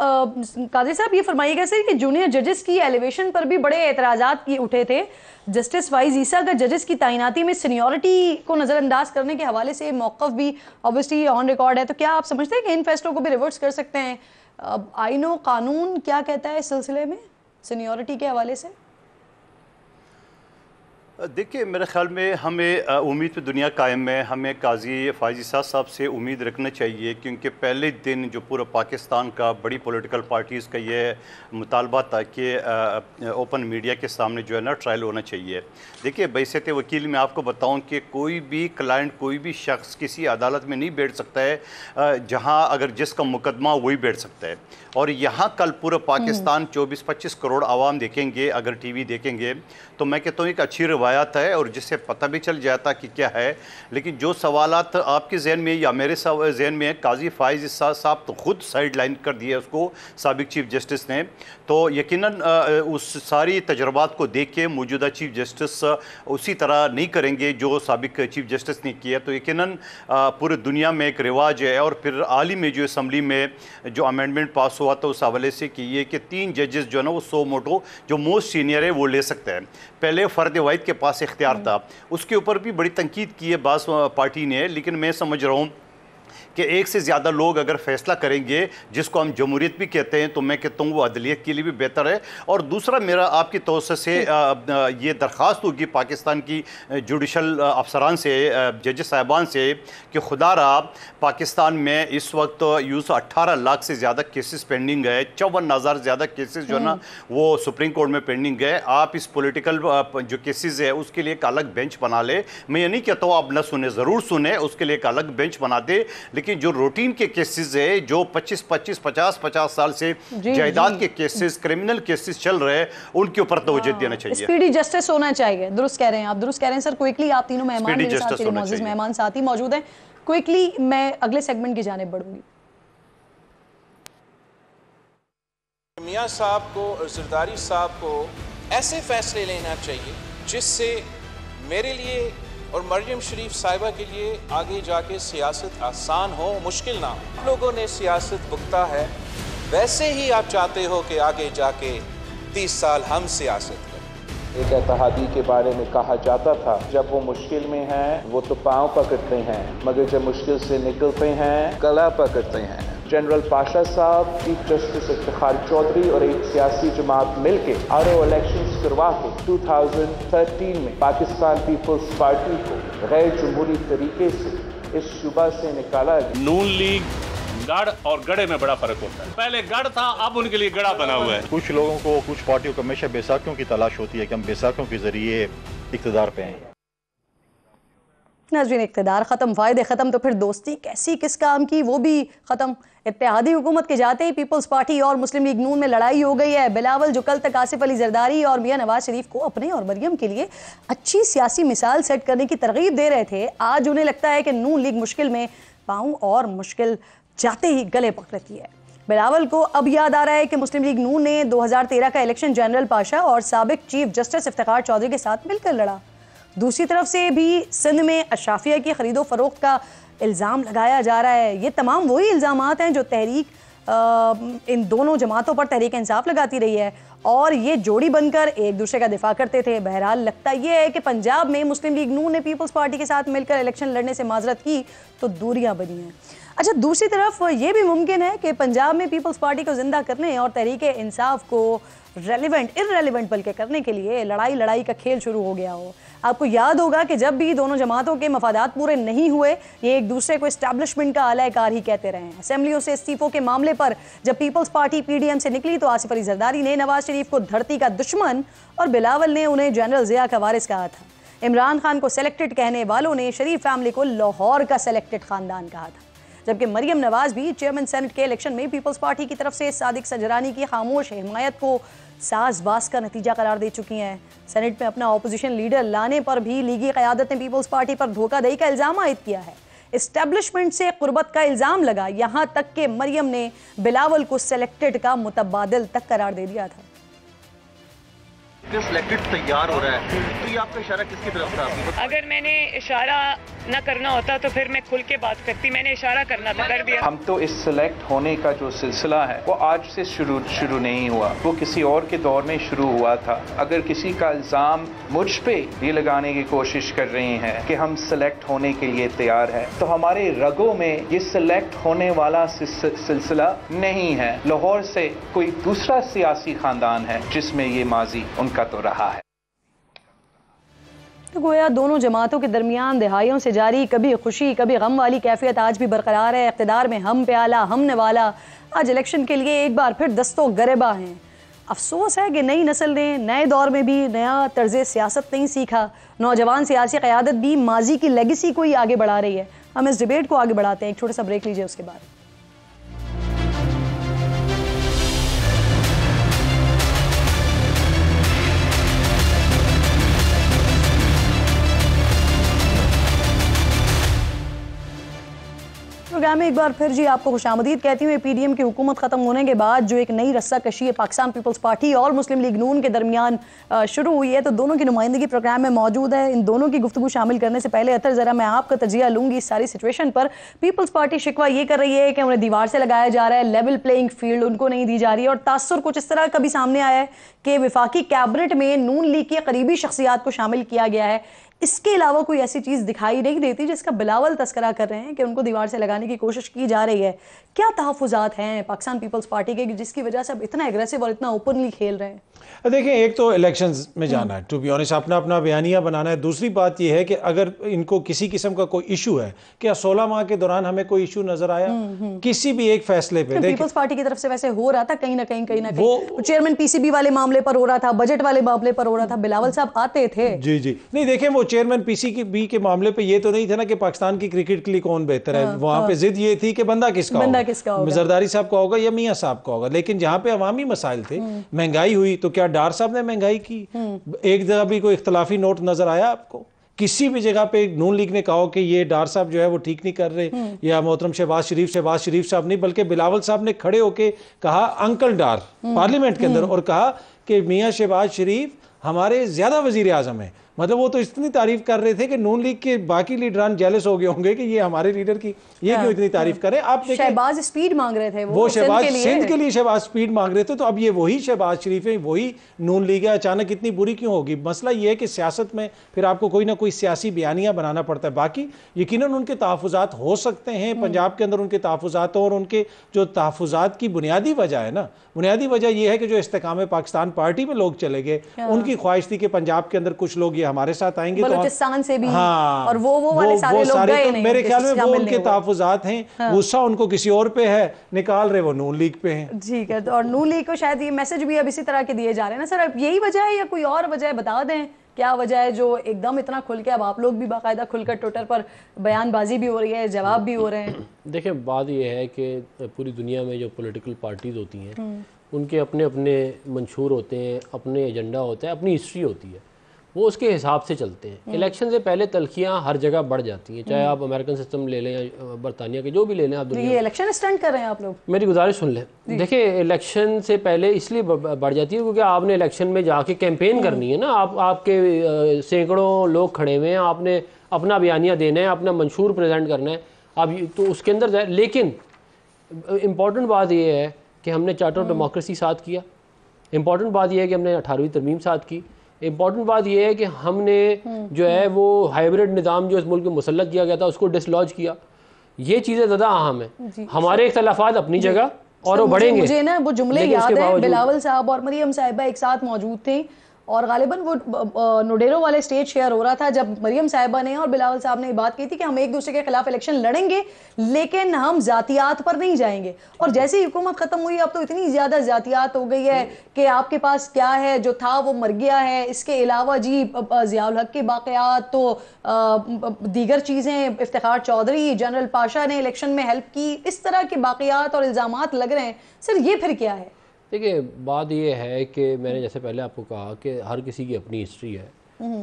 काजी साहब ये फरमाइएगा सर कि जूनियर जजेस की एलिवेशन पर भी बड़े एतराज़ात उठे थे। जस्टिस फाइज ईसा का जजेस की तैनाती में सीनियरिटी को नज़रअंदाज करने के हवाले से मौक़िफ़ भी ऑब्वियसली ऑन रिकॉर्ड है। तो क्या आप समझते हैं कि इन फैसलों को भी रिवर्स कर सकते हैं? आईन व कानून क्या कहता है इस सिलसिले में सीनियरिटी के हवाले से?
देखिए, मेरे ख्याल में हमें उम्मीद पे दुनिया कायम है। हमें काजी फ़ाइज़ ईसा साहब से उम्मीद रखना चाहिए, क्योंकि पहले दिन जो पूरा पाकिस्तान का बड़ी पॉलिटिकल पार्टीज़ का ये मुतालबा था कि ओपन मीडिया के सामने जो है ना ट्रायल होना चाहिए। देखिए, बैसियत वकील में आपको बताऊं कि कोई भी क्लाइंट, कोई भी शख्स किसी अदालत में नहीं बैठ सकता है जहां अगर जिसका मुकदमा वही बैठ सकता है। और यहाँ कल पूरा पाकिस्तान 24-25 करोड़ आवाम देखेंगे, अगर टीवी देखेंगे तो मैं कहता हूँ एक अच्छी रवायत है और जिससे पता भी चल जाता कि क्या है। लेकिन जो सवालात आपके जहन में या मेरे जहन में है, काजी फ़ाइज़ ईसा साहब तो खुद साइड लाइन कर दिया उसको साबिक चीफ जस्टिस ने, तो यकीनन उस सारी तजर्बात को देख के मौजूदा चीफ जस्टिस उसी तरह नहीं करेंगे जो साबिक चीफ जस्टिस ने किया। तो यकीनन पूरी दुनिया में एक रिवाज है। और फिर हाल ही में जो असम्बली में जो अमेंडमेंट पास हुआ था उस हवाले से कि ये कि 3 जजेस जो है ना वो सो मोटो जो मोस्ट सीनियर है वो ले सकते हैं। पहले फ़र्द वाहिद के पास इख्तियार था, उसके ऊपर भी बड़ी तनकीद की है बास पार्टी ने। लेकिन मैं समझ रहा हूँ कि एक से ज़्यादा लोग अगर फैसला करेंगे, जिसको हम जमहूरियत भी कहते हैं, तो मैं कहता हूँ वो अदलियत के लिए भी बेहतर है। और दूसरा मेरा आपकी तवज्जो से ये दरख्वास्त होगी पाकिस्तान की जुडिशल अफसरान से, जजेस साहिबान से, कि खुदा रहा पाकिस्तान में इस वक्त यूँ 18 लाख से ज़्यादा केसेस पेंडिंग है, 54,000 ज़्यादा केसेस जो है ना वो सुप्रीम कोर्ट में पेंडिंग है। आप इस पोलिटिकल जो केसेस है उसके लिए एक अलग बेंच बना ले। मैं ये नहीं कहता हूँ आप न सुने, ज़रूर सुने, उसके लिए एक अलग बेंच बना दे। लेकिन जो रूटीन के केसेस है, जो 25-25, 50-50 साल से जायदाद के केसेस, क्रिमिनल केसेस चल रहे हैं, उनके ऊपर तवज्जो देना चाहिए।
स्पीडी जस्टिस होना चाहिए। दुरुस्त कह रहे हैं आप, दुरुस्त कह रहे हैं सर। क्विकली आप तीनों मेहमान मेरे साथ, मेरे मौजूद मेहमान साथी मौजूद हैं। क्विकली मैं अगले सेगमेंट की जानिब बढ़ूंगी।
मियां साहब को और जरदारी साहब को ऐसे फैसले लेना चाहिए जिससे मेरे लिए और मरियम शरीफ साहिबा के लिए आगे जाके सियासत आसान हो, मुश्किल ना हो। आप लोगों ने सियासत भुगता है, वैसे ही आप चाहते हो कि आगे जाके 30 साल हम सियासत करें। एक इत्तेहादी के बारे में कहा जाता था, जब वो मुश्किल में हैं वो तो पाँव पकड़ते हैं, मगर जब मुश्किल से निकलते हैं गला पकड़ते हैं। जनरल पाशा साहब, चीफ जस्टिस इफ्तिखार चौधरी और एक सियासी जमात मिलके आरओ इलेक्शंस करवा के 2013 में पाकिस्तान पीपल्स पार्टी को गैर जमहूरी तरीके से इस शुबा से निकाला गया।
नून लीग गढ़ और गढ़े में बड़ा फर्क होता है। पहले गढ़ था, अब उनके लिए गढ़ा बना हुआ है।
कुछ लोगों को, कुछ पार्टियों को हमेशा बेसाखियों की तलाश होती है कि हम बेसाखियों के जरिए इक़्तिदार पे आए।
नाज़रीन, इक़्तिदार ख़त्म, फ़ायदे ख़त्म, तो फिर दोस्ती कैसी किस काम की, वो भी ख़त्म। इत्तेहादी हुकूमत के जाते ही पीपल्स पार्टी और मुस्लिम लीग नून में लड़ाई हो गई है। बिलावल जो कल तक आसिफ अली जरदारी और मियां नवाज शरीफ को अपने और मरियम के लिए अच्छी सियासी मिसाल सेट करने की तरगीब दे रहे थे, आज उन्हें लगता है कि नून लीग मुश्किल में पाऊँ और मुश्किल जाते ही गले पकड़ रखी है। बिलावल को अब याद आ रहा है कि मुस्लिम लीग नून ने 2013 का इलेक्शन जनरल पाशा और साबिक चीफ जस्टिस इफ्तिखार चौधरी के साथ मिलकर लड़ा। दूसरी तरफ से भी सिंध में अशराफिया की खरीदो फरोख्त का इल्ज़ाम लगाया जा रहा है। ये तमाम वही इल्ज़ामात हैं जो तहरीक इन दोनों जमातों पर तहरीक इंसाफ लगाती रही है और ये जोड़ी बनकर एक दूसरे का दिफा करते थे। बहरहाल लगता यह है कि पंजाब में मुस्लिम लीग नून ने पीपल्स पार्टी के साथ मिलकर इलेक्शन लड़ने से माजरत की तो दूरियां बनी हैं। अच्छा, दूसरी तरफ ये भी मुमकिन है कि पंजाब में पीपल्स पार्टी को जिंदा करने और तहरीक इंसाफ को रेलिवेंट इररेलिवेंट बल्कि करने के लिए लड़ाई का खेल शुरू हो गया हो। आपको याद होगा कि जब भी दोनों जमातों के मफादात पूरे नहीं हुए, ये एक दूसरे को एस्टैब्लिशमेंट का आलाकार ही कहते रहे हैं। असेंबलियों से इस्तीफों के मामले पर जब पीपल्स पार्टी पीडीएम से निकली तो आसिफ अली जरदारी ने नवाज शरीफ को धरती का दुश्मन और बिलावल ने उन्हें जनरल ज़िया का वारिस कहा था। इमरान खान को सेलेक्टेड कहने वालों ने शरीफ फैमिली को लाहौर का सेलेक्टेड खानदान कहा था। जबकि मरियम नवाज भी चेयरमैन सेनेट के इलेक्शन में पीपल्स पार्टी की तरफ से सादिक सजरानी की खामोश हिमायत को साज़बाज़ का नतीजा करार दे चुकी हैं। सेनेट में अपना ऑपोजिशन लीडर लाने पर भी लीगी क़यादत ने पीपल्स पार्टी पर धोखाधड़ी का इल्ज़ाम आयद किया है। इस्टेब्लिशमेंट से कुर्बत का इल्ज़ाम लगा, यहाँ तक कि मरियम ने बिलावल को सेलेक्टेड का मुतबादिल तक करार दे दिया था।
सिलेक्टेड तैयार हो रहा है, तो ये आपका इशारा किसकी तरफ था?
अगर मैंने इशारा न करना होता तो फिर मैं खुल के बात करती। मैंने इशारा करना था, कर दिया।
हम तो इस सिलेक्ट होने का जो सिलसिला है वो आज से शुरू नहीं हुआ, वो किसी और के दौर में शुरू हुआ था। अगर किसी का इल्जाम मुझ पे ये लगाने की कोशिश कर रहे हैं कि हम सिलेक्ट होने के लिए तैयार हैं, तो हमारे रगों में ये सिलेक्ट होने वाला सिलसिला नहीं है। लाहौर से कोई दूसरा सियासी खानदान है जिसमें ये माजी उनका तो रहा है।
तो गोया दोनों जमातों के दरमियान दहाइयों से जारी कभी खुशी कभी गम वाली कैफियत आज भी बरकरार है। इक़्तिदार में हम प्याला हम नवाला आज इलेक्शन के लिए एक बार फिर दस्तों गरेबा हैं। अफसोस है कि नई नस्ल ने नए दौर में भी नया तर्ज सियासत नहीं सीखा। नौजवान सियासी क़यादत भी माजी की लेगेसी को ही आगे बढ़ा रही है। हम इस डिबेट को आगे बढ़ाते हैं, एक छोटा सा ब्रेक लीजिए, उसके बाद प्रोग्राम में एक बार फिर जी आपको खुशामदीद कहती हूँ। पीडीएम की हुकूमत ख़त्म होने के बाद जो एक नई रस्सा कशी है पाकिस्तान पीपल्स पार्टी और मुस्लिम लीग नून के दरमियान शुरू हुई है, तो दोनों की नुमाइंदगी प्रोग्राम में मौजूद है। इन दोनों की गुफ्तगू शामिल करने से पहले अतर ज़रा मैं आपका तजिया लूँगी इस सारी सिचुएशन पर। पीपल्स पार्टी शिकवा ये कर रही है कि उन्हें दीवार से लगाया जा रहा है, लेवल प्लेइंग फील्ड उनको नहीं दी जा रही है। और तासुर कुछ इस तरह का भी सामने आया है कि वफाकी कैबिनेट में नून लीग की करीबी शख्सियात को शामिल किया गया है। इसके अलावा कोई ऐसी चीज़ दिखाई नहीं देती जिसका बिलावल तस्करा कर रहे हैं कि उनको दीवार से लगाने की कोशिश की जा रही है। क्या तहफ़्फ़ुज़ात हैं पाकिस्तान पीपल्स पार्टी के जिसकी वजह से अब इतना एग्रेसिव और इतना ओपनली खेल रहे हैं?
देखिए, एक तो इलेक्शंस में जाना है, टू बी ऑनेस्ट, अपना अपना बयानिया बनाना है। दूसरी बात यह है कि अगर इनको किसी किस्म का कोई इशू है, क्या 16 माह के दौरान हमें कोई इशू नजर आया किसी भी एक फैसले पे?
पीपल्स पार्टी की तरफ से वैसे हो रहा था कहीं ना कहीं वो चेयरमैन पीसीबी वाले मामले पर हो रहा था, बजट वाले मामले पर हो रहा था, बिलावल साहब आते थे।
जी जी, नहीं देखें, वो चेयरमैन पीसीबी के मामले पे ये तो नहीं था ना कि पाकिस्तान की क्रिकेट के लिए कौन बेहतर है। वहां पे जिद ये थी कि बंदा किसका होगा, जरदारी साहब का होगा या मियां साहब का होगा। लेकिन जहां पे अवामी मसाइल थे, महंगाई हुई, तो क्या डार साहब ने महंगाई की? एक जगह भी कोई इख्तलाफी नोट नजर आया आपको? किसी भी जगह पे नून लीग ने कहा कि ये डार साहब जो है वो ठीक नहीं कर रहे, या मोहतरम शहबाज शरीफ साहब नहीं, बल्कि बिलावल साहब ने खड़े होके कहा, अंकल डार पार्लियामेंट के अंदर, और कहा कि मियां शहबाज शरीफ हमारे ज्यादा वजीर आजम है। मतलब वो तो इतनी तारीफ कर रहे थे कि नून लीग के बाकी लीडरान जेलस हो गए होंगे कि ये हमारे लीडर की ये क्यों इतनी तारीफ करें। आप
शहबाज स्पीड मांग रहे थे,
वो शहबाज सिंध के लिए शहबाज स्पीड मांग रहे थे। तो अब ये वही शहबाज शरीफ है, वही नून लीग है, अचानक इतनी बुरी क्यों होगी? मसला ये है कि सियासत में फिर आपको कोई ना कोई सियासी बयानिया बनाना पड़ता है। बाकी यकीनन उनके तहफ़्फ़ुज़ात हो सकते हैं, पंजाब के अंदर उनके तहफ़्फ़ुज़ात, और उनके जो तहफ़्फ़ुज़ात की बुनियादी वजह है ना, बुनियादी वजह यह है कि जो इस्तेकाम पाकिस्तान पार्टी में लोग चले गए, उनकी ख्वाहिश थी कि पंजाब के अंदर कुछ लोग ये हमारे साथ आएंगे,
बलूचिस्तान से भी,
हाँ,
और वो वाले सारे लोग गए नहीं,
मेरे ख्याल में वो उनके तहफ़्फ़ुज़ात हैं। गुस्सा उनको किसी और पे है, निकाल रहे वो नून लीग पे हैं।
ठीक है, और नून लीग को शायद ये मैसेज भी अब इसी तरह के दिए जा रहे हैं ना सर। अब यही वजह है या कोई और वजह है? बता दें क्या वजह है जो एकदम इतना खुल के अब आप लोग भी बाकायदा खुलकर ट्विटर पर बयानबाजी भी हो रही है, जवाब भी हो रहे हैं?
देखिए, बात यह है कि पूरी दुनिया में जो पॉलिटिकल पार्टीज होती हैं उनके अपने अपने मंशूर होते हैं, अपने एजेंडा होता है, अपनी हिस्ट्री होती है, वो उसके हिसाब से चलते हैं। इलेक्शन से पहले तलखियाँ हर जगह बढ़ जाती हैं, चाहे आप अमेरिकन सिस्टम ले लें या बरतानिया के जो भी ले लें आप।
ये इलेक्शन स्टंट कर रहे हैं आप लोग?
मेरी गुजारिश सुन लें। देखिए, इलेक्शन से पहले इसलिए बढ़ जाती है क्योंकि आपने इलेक्शन में जाके कैंपेन करनी है ना। आपके सैकड़ों लोग खड़े हुए हैं, आपने अपना बयानिया देना है, अपना मंशूर प्रेजेंट करना है, आप तो उसके अंदर लेकिन इम्पॉर्टेंट बात यह है कि हमने चार्टर ऑफ डेमोक्रेसी साथ किया। इम्पॉर्टेंट बात यह है कि हमने 18वीं तरमीम साथ की। इम्पॉर्टेंट बात यह है कि हमने जो है वो हाइब्रिड निज़ाम जो इस मुल्क में मुसल्लत किया गया था उसको डिसलॉज किया। ये चीज़ें ज़्यादा अहम है। हमारे इख्तलाफात अपनी जगह और वो बढ़ेंगे।
मुझे ना वो जुमले याद है, बिलावल साहब और मरियम साहिबा एक साथ मौजूद थे और गालिबन वो नोडेरो वाले स्टेज शेयर हो रहा था जब मरियम साहिबा ने और बिलावल साहब ने बात की थी कि हम एक दूसरे के खिलाफ इलेक्शन लड़ेंगे लेकिन हम जातियात पर नहीं जाएंगे। और जैसे ही हुकूमत खत्म हुई अब तो इतनी ज्यादा जातियात हो गई है कि आपके पास क्या है, जो था वो मर गया है। इसके अलावा जी ज़ियाउल हक के बाक़ियात, तो दीगर चीज़ें, इफ्तिखार चौधरी, जनरल पाशा ने इलेक्शन में हेल्प की, इस तरह के बाक़ियात और इल्ज़ामात लग रहे हैं। सर ये फिर क्या है?
देखिए, बात ये है कि मैंने जैसे पहले आपको कहा कि हर किसी की अपनी हिस्ट्री है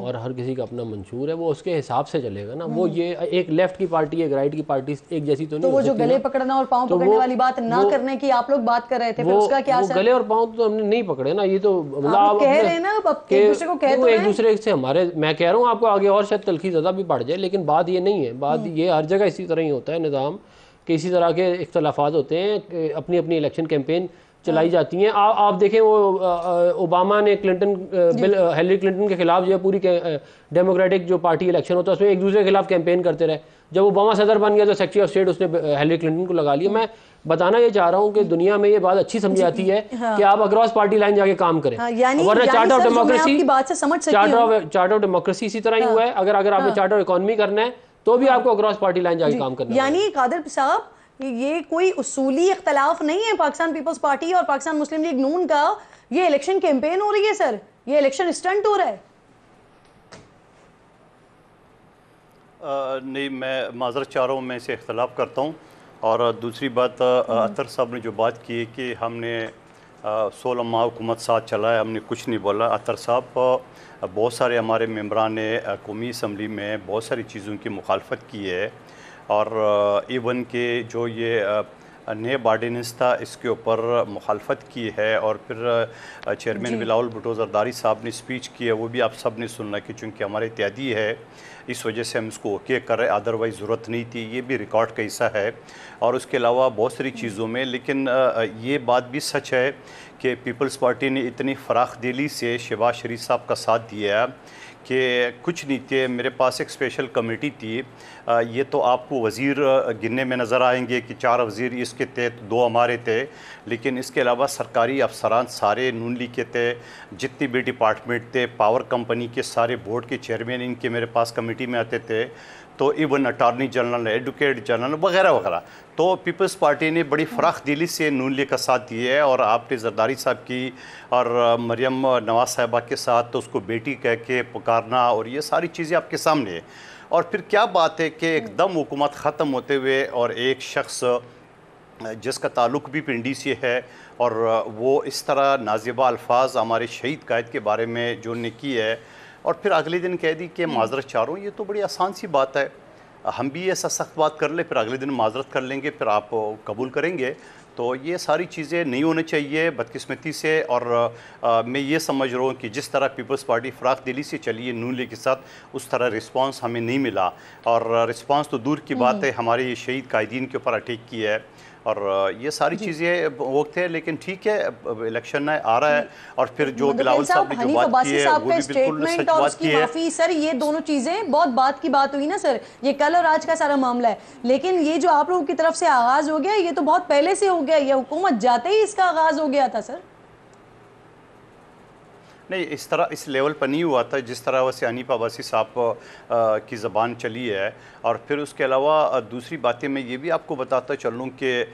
और हर किसी का अपना मंशूर है, वो उसके हिसाब से चलेगा ना। वो ये एक लेफ्ट की पार्टी एक राइट की पार्टी एक जैसी तो नहीं।
तो वो जो गले पकड़ना और पाँव पकड़ने वाली बात ना करने की आप लोग बात कर रहे थे, फिर उसका क्या असर?
गले और पाँव तो हमने नहीं पकड़े ना। ये तो मतलब
आप कह रहे हैं ना, एक दूसरे को कह तो
एक दूसरे से हमारे, मैं कह रहा हूँ आपको आगे और शायद तलखी ज़्यादा भी बढ़ जाए, लेकिन बात ये नहीं है। बात ये हर जगह इसी तरह ही होता है निज़ाम कि इसी तरह के इख्तलाफात होते हैं, अपनी अपनी इलेक्शन कैंपेन चलाई जाती हैं। आप देखें वो ओबामा ने क्लिंटन बिल हिलरी क्लिंटन के खिलाफ जो है पूरी डेमोक्रेटिक जो पार्टी इलेक्शन होता है उसमें एक दूसरे के खिलाफ कैंपेन करते रहे। जब ओबामा सदर बन गया तो सेक्रेटरी ऑफ स्टेट उसने हिलरी क्लिंटन को लगा लिया। मैं बताना ये चाह रहा हूँ कि दुनिया में ये बात अच्छी समझी आती है कि आप अक्रॉस पार्टी लाइन जाके काम करें, वरना charter of democracy charter of democracy इसी तरह ही हुआ है। अगर आपने चार्टर ऑफ इकोनॉमी करना है तो भी आपको अक्रॉस पार्टी लाइन जाके काम करना है।
यानी कादिर साहब ये कोई उसूली इख्तलाफ नहीं है पाकिस्तान पीपल्स पार्टी और पाकिस्तान मुस्लिम लीग नून का, ये इलेक्शन कैंपेन हो रही है सर, ये इलेक्शन स्टंट हो रहा है।
नहीं, मैं माजरत चाह रहा हूँ, मैं इसे इख्तलाफ करता हूँ। और दूसरी बात, अतर साहब ने जो बात की है कि हमने 16 माह हुकूमत साथ चलाया, हमने कुछ नहीं बोला। अतर साहब बहुत सारे हमारे मेम्बरान ने कौमी असम्बली में बहुत सारी चीज़ों की मुखालफत की है और इवन के जो ये नए ऑर्डिनेंस था इसके ऊपर मुखालफत की है। और फिर चेयरमैन बिलावल भुट्टो जरदारी साहब ने स्पीच की है, वो भी आप सब ने सुनना कि चूँकि हमारे इत्यादी है इस वजह से हम इसको ओके कर रहे, अदरवाइज़ ज़रूरत नहीं थी। ये भी रिकॉर्ड का हिस्सा है। और उसके अलावा बहुत सारी चीज़ों में, लेकिन ये बात भी सच है कि पीपल्स पार्टी ने इतनी फ़राख दिली से शहबाज शरीफ साहब का साथ दिया कि कुछ नहीं थे। मेरे पास एक स्पेशल कमेटी थी, ये तो आपको वज़ीर गिनने में नज़र आएंगे कि 4 वज़ीर इसके थे, 2 हमारे थे, लेकिन इसके अलावा सरकारी अफसरान सारे नून लीग के थे, जितने भी डिपार्टमेंट थे, पावर कंपनी के सारे बोर्ड के चेयरमैन इनके मेरे पास कमेटी में आते थे, तो even attorney general, advocate general वगैरह वगैरह। तो पीपल्स पार्टी ने बड़ी फ़राख दिली से नून लीग का साथ दिया है। और आपने जरदारी साहब की और मरियम नवाज साहिबा के साथ तो उसको बेटी कह के पुकारना और ये सारी चीज़ें आपके सामने है। और फिर क्या बात है कि एकदम हुकूमत ख़त्म होते हुए और एक शख्स जिसका ताल्लुक़ भी पिंडी से है और वो इस तरह नाज़िबा अल्फाज हमारे शहीद कायद के बारे में जो उन्होंने की है और फिर अगले दिन कह दी कि माजरत चाह रहा हूँ, ये तो बड़ी आसान सी बात है। हम भी ऐसा सख्त बात कर ले, फिर अगले दिन माजरत कर लेंगे, फिर आप कबूल करेंगे। तो ये सारी चीज़ें नहीं होनी चाहिए बदकिस्मती से। और मैं ये समझ रहा हूँ कि जिस तरह पीपल्स पार्टी फ़राख दिली से चली है नून लीग के साथ, उस तरह रिस्पांस हमें नहीं मिला। और रिस्पांस तो दूर की बात है, हमारे ये शहीद कायदीन के ऊपर अटैक की है और ये सारी चीज़ें वक्त है। लेकिन ठीक है, इलेक्शन आ रहा है। और फिर जो बिलावल साहब ने जो बात की है वो भी बिल्कुल सच बात की है।
माफी सर, ये दोनों चीज़ें बहुत बात की बात हुई ना सर, ये कल और आज का सारा मामला है। लेकिन ये जो आप लोगों की तरफ से आगाज़ हो गया, ये तो बहुत पहले से हो गया, ये हुकूमत जाते ही इसका आगाज़ हो गया था सर।
नहीं, इस तरह इस लेवल पर नहीं हुआ था जिस तरह वैसे हनीफ अब्बासी साहब की ज़बान चली है। और फिर उसके अलावा दूसरी बातें मैं ये भी आपको बताता चलूँ कि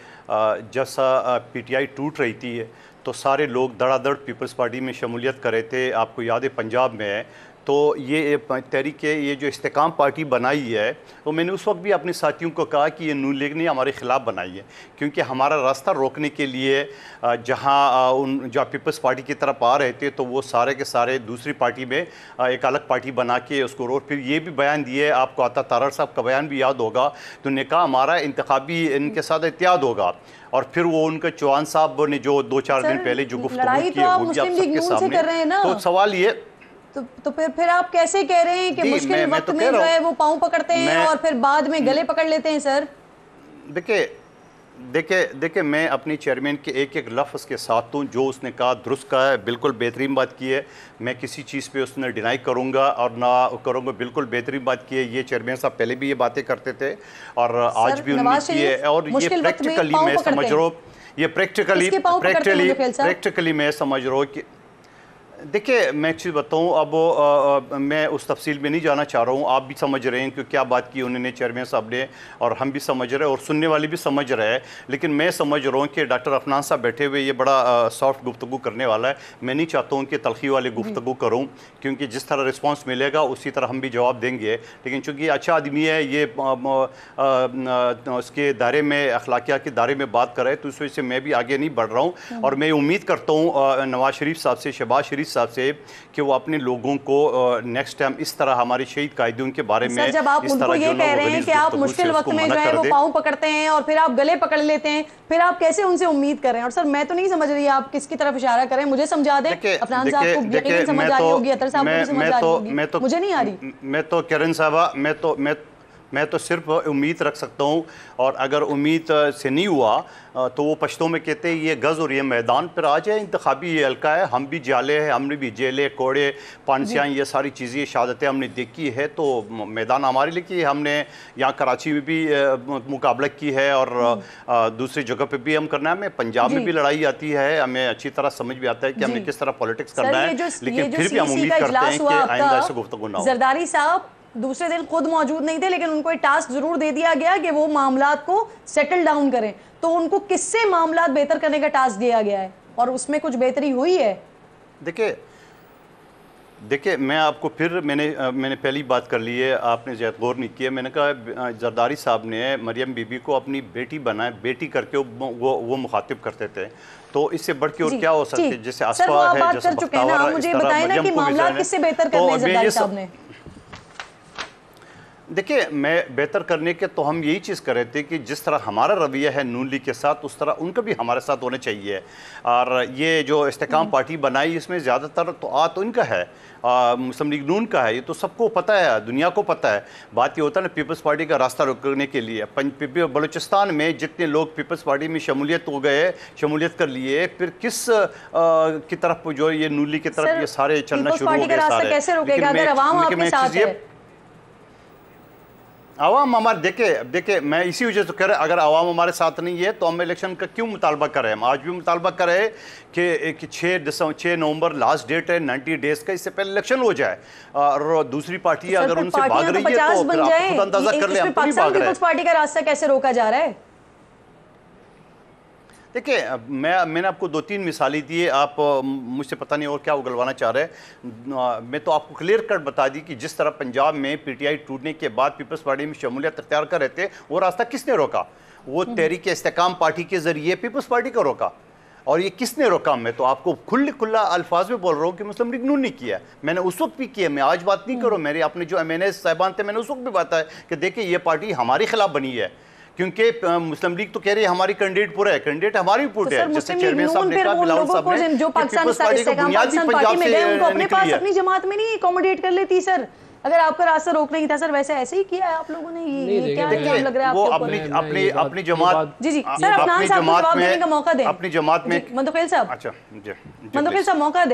जैसा पीटीआई टूट रही थी तो सारे लोग धड़ाधड़ पीपल्स पार्टी में शमूलियत कर रहे थे। आपको याद है पंजाब में तो ये तहरीक ये जो इस्तेकाम पार्टी बनाई है, तो मैंने उस वक्त भी अपने साथियों को कहा कि ये नून लीग ने हमारे ख़िलाफ़ बनाई है, क्योंकि हमारा रास्ता रोकने के लिए जहाँ पीपल्स पार्टी की तरफ आ रहे थे तो वो सारे के सारे दूसरी पार्टी में एक अलग पार्टी बना के उसको रोक। फिर ये भी बयान दिए, आपको आता तारड़ साहब का बयान भी याद होगा, तो उन्होंने कहा हमारा इंतखाबी इनके साथ इत्याद होगा। और फिर वो उनके चौहान साहब ने जो 2-4 दिन पहले जो गुफ्तगू की वो भी आप सबके सामने। तो सवाल ये
तो फिर आप कैसे कह रहे हैं कि मुश्किल वक्त में जो है वो पाँव पकड़ते हैं और फिर बाद में गले पकड़ लेते हैं सर?
देखिए मैं अपनी चेयरमैन के एक एक लफ्ज़ के साथ हूँ, जो उसने कहा दुरुस्त कहा है, बिल्कुल बेहतरीन बात की है। मैं किसी चीज़ पे उसने डिनाई करूँगा और ना करूँगा, बिल्कुल बेहतरीन बात की है। ये चेयरमैन साहब पहले भी ये बातें करते थे और आज भी उन्होंने की है। और ये प्रैक्टिकली मैं समझ रहा हूँ, ये प्रैक्टिकली मैं समझ रहा हूँ कि देखिए मैं एक चीज़ बताऊँ, अब मैं उस तफसील में नहीं जाना चाह रहा हूँ। आप भी समझ रहे हैं कि क्या बात की उन्होंने चेयरमैन साहब ने, और हम भी समझ रहे हैं और सुनने वाले भी समझ रहे हैं। लेकिन मैं समझ रहा हूँ कि डॉक्टर अफनान साहब बैठे हुए ये बड़ा सॉफ्ट गुफ्तगू करने वाला है। मैं नहीं चाहता हूँ कि तलखी वाली गुफ्तगू करूँ, क्योंकि जिस तरह रिस्पॉन्स मिलेगा उसी तरह हम भी जवाब देंगे। लेकिन चूँकि अच्छा आदमी है, ये उसके दायरे में अखलाकिया के दायरे में बात कर रहे हैं, तो उस वजह से मैं भी आगे नहीं बढ़ रहा हूँ। और मैं उम्मीद करता हूँ नवाज शरीफ साहब से, शहबाज शरीफ साहब से, कि वो अपने लोगों को नेक्स्ट टाइम इस तरह हमारे शहीद कायदीन के बारे में
जब आप उनको ये कह रहे हैं कि आप मुश्किल वक्त में जो है वो पाँव पकड़ते हैं और फिर आप गले पकड़ लेते हैं, फिर आप कैसे उनसे उम्मीद कर रहे हैं? और सर मैं तो नहीं समझ रही आप किसकी तरफ इशारा करें, मुझे समझा दें। अफनान साहब को यकीनन समझ आ रही होगी, अतर साहब को भी समझ आ रही होगी, मुझे नहीं आ रही।
मैं तो किरण साहबा मैं तो सिर्फ उम्मीद रख सकता हूँ, और अगर उम्मीद से नहीं हुआ तो वो पश्तों में कहते हैं ये गज़ और ये मैदान पर आ जाए, इंतखाबी ये हल्का है, हम भी जाले हैं, हमने भी जेले कोड़े पानसियाँ ये सारी चीज़ें शहादतें हमने देखी है, तो मैदान हमारे लिए की, हमने यहाँ कराची में भी मुकाबला की है और दूसरी जगह पे भी हम करना है, हमें पंजाब में भी लड़ाई आती है, हमें अच्छी तरह समझ भी आता है कि हमने किस तरह पॉलिटिक्स करना है, लेकिन फिर भी हम उम्मीद करते हैं कि आइंदा ऐसे गुफ्तगू ना हो।
जरदारी साहब दूसरे दिन खुद मौजूद नहीं थे, लेकिन उनको एक टास्क जरूर दे दिया गया कि वो मामलात को सेटल डाउन करें, तो उनको किससे मामलात बेहतर करने का टास्क दिया गया है और उसमें कुछ बेहतरी हुई है?
देखिए मैं आपको फिर मैंने पहली बात कर ली है, आपने ज़्यादा गौर नहीं किया। मैंने कहा जरदारी साहब ने मरियम बीबी को अपनी बेटी बनाए, बेटी करके वो मुखातिब करते थे, तो इससे बढ़ के और क्या हो सकता है? जैसे आसपा है, जैसे बख्तावर,
मुझे बताएं ना कि मामलात किससे बेहतर करने हैं जरदारी साहब ने?
देखिए मैं बेहतर करने के तो हम यही चीज़ कर रहे थे कि जिस तरह हमारा रवैया है नून लीग के साथ, उस तरह उनका भी हमारे साथ होना चाहिए। और ये जो इस्तेकाम पार्टी बनाई, इसमें ज़्यादातर तो इनका है, मुस्लिम लीग नून का है, ये तो सबको पता है, दुनिया को पता है। बात ये होता है ना पीपल्स पार्टी का रास्ता रोकने के लिए, बलूचिस्तान में जितने लोग पीपल्स पार्टी में शमूलियत कर लिए, फिर किस की तरफ जो ये नून लीग की तरफ ये सारे चलना शुरू हो गए। आवाम हमारे देखे मैं इसी वजह से कह रहा, अगर आवाम हमारे साथ नहीं है तो हम इलेक्शन का क्यों मुतालबा कर रहे हैं? हम आज भी मुतालबा कर रहे हैं कि 6 नवंबर लास्ट डेट है, 90 डेज का, इससे पहले इलेक्शन हो जाए। और दूसरी पार्टी अगर उनसे भाग रही है तो फिर आप खुद अंदाजा कर ले हम नहीं भाग रहे हैं।
पार्टी का रास्ता कैसे रोका जा रहा है?
देखिए मैंने आपको 2-3 मिसालें दी है, आप मुझसे पता नहीं और क्या उगलवाना चाह रहे हैं। मैं तो आपको क्लियर कट बता दी कि जिस तरह पंजाब में पीटीआई टूटने के बाद पीपल्स पार्टी में शमूलियत अख्तियार कर रहे थे, वो रास्ता किसने रोका? वो तहरीक इस्तेकाम पार्टी के जरिए पीपल्स पार्टी को रोका। और ये किसने रोका? मैं तो आपको खुला अल्फाज में बोल रहा हूँ कि मुस्लिम लीग नून नहीं किया, मैंने उस वक्त भी किया, मैं आज बात नहीं करूँ। मेरे अपने जो MNA साहिबान थे, मैंने उस वक्त भी बताया कि देखिए ये पार्टी हमारे खिलाफ बनी है, क्योंकि मुस्लिम लीग तो कह रही है हमारी कैंडिडेट पूरा है, कैंडिडेट हमारी पूरे है। जैसे चेयरमैन साहब ने कहा, बिलावल साहब ने,
जो पाकिस्तान पार्टी में गए उनको अपने पास अपनी जमात में नहीं अकोमोडेट कर लेती। सर अगर आपका रास्ता रोक नहीं था सर, वैसे ऐसे ही किया है आप लोगों ने, ये क्या लग रहा है आपको?
अपनी जमात,
जी सर अपनी जमात में का मौका दें,
अपनी जमात में
मंदोखेल साहब।
अच्छा
मंदोखेल साहब मौका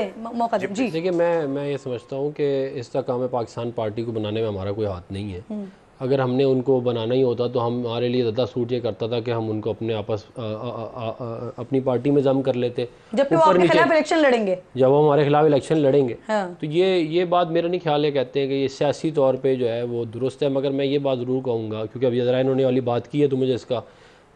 दें जी।
देखिए मैं ये समझता हूँ कि इस काम पाकिस्तान पार्टी को बनाने में हमारा कोई हाथ नहीं है। अगर हमने उनको बनाना ही होता तो हमारे लिए ज़्यादा सूट ये करता था कि हम उनको अपने अपनी पार्टी में जम कर लेते,
जब वो अपने खिलाफ इलेक्शन लड़ेंगे,
जब वो हमारे खिलाफ इलेक्शन लड़ेंगे।
हाँ।
तो ये बात मेरा नहीं ख्याल है, कहते हैं कि ये सियासी तौर पे जो है वो दुरुस्त है। मगर मैं ये बात ज़रूर कहूँगा, क्योंकि अभी ज़रा इन्होंने वाली बात की है तो मुझे इसका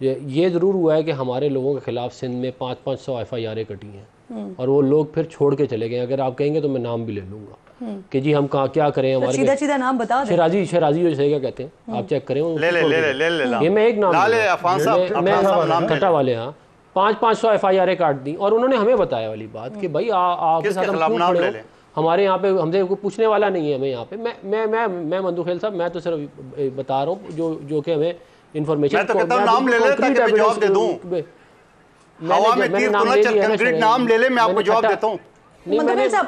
ये ज़रूर हुआ है कि हमारे लोगों के खिलाफ सिंध में 500 FIR कटी हैं और वो लोग फिर छोड़ के चले गए। अगर आप कहेंगे तो मैं नाम भी ले लूँगा कि जी हम कहाँ क्या करें। हमारे
सीधा नाम बता दें।
शराजी जो सही क्या कहते हैं, आप चेक करें।
ले
ये मैं एक नाम खट्टा वाले, हाँ 500 FIR काट दी और उन्होंने हमें बताया वाली बात कि भाई आपके साथ हम क्यों खड़े हो, हमारे यहाँ पे हमसे कोई पूछने वाला नहीं है। हमें यहाँ पे मैं मंदोखेल साहब, मैं तो सिर्फ बता रहा हूँ जो कि हमें इन्फॉर्मेशन।
नाम ले ले ताकि मैं जवाब दे दूं। हवा में तीर तो ना चल, कंक्रीट नाम ले ले, मैं आपको जवाब देता हूँ।
मंदोखेल साहब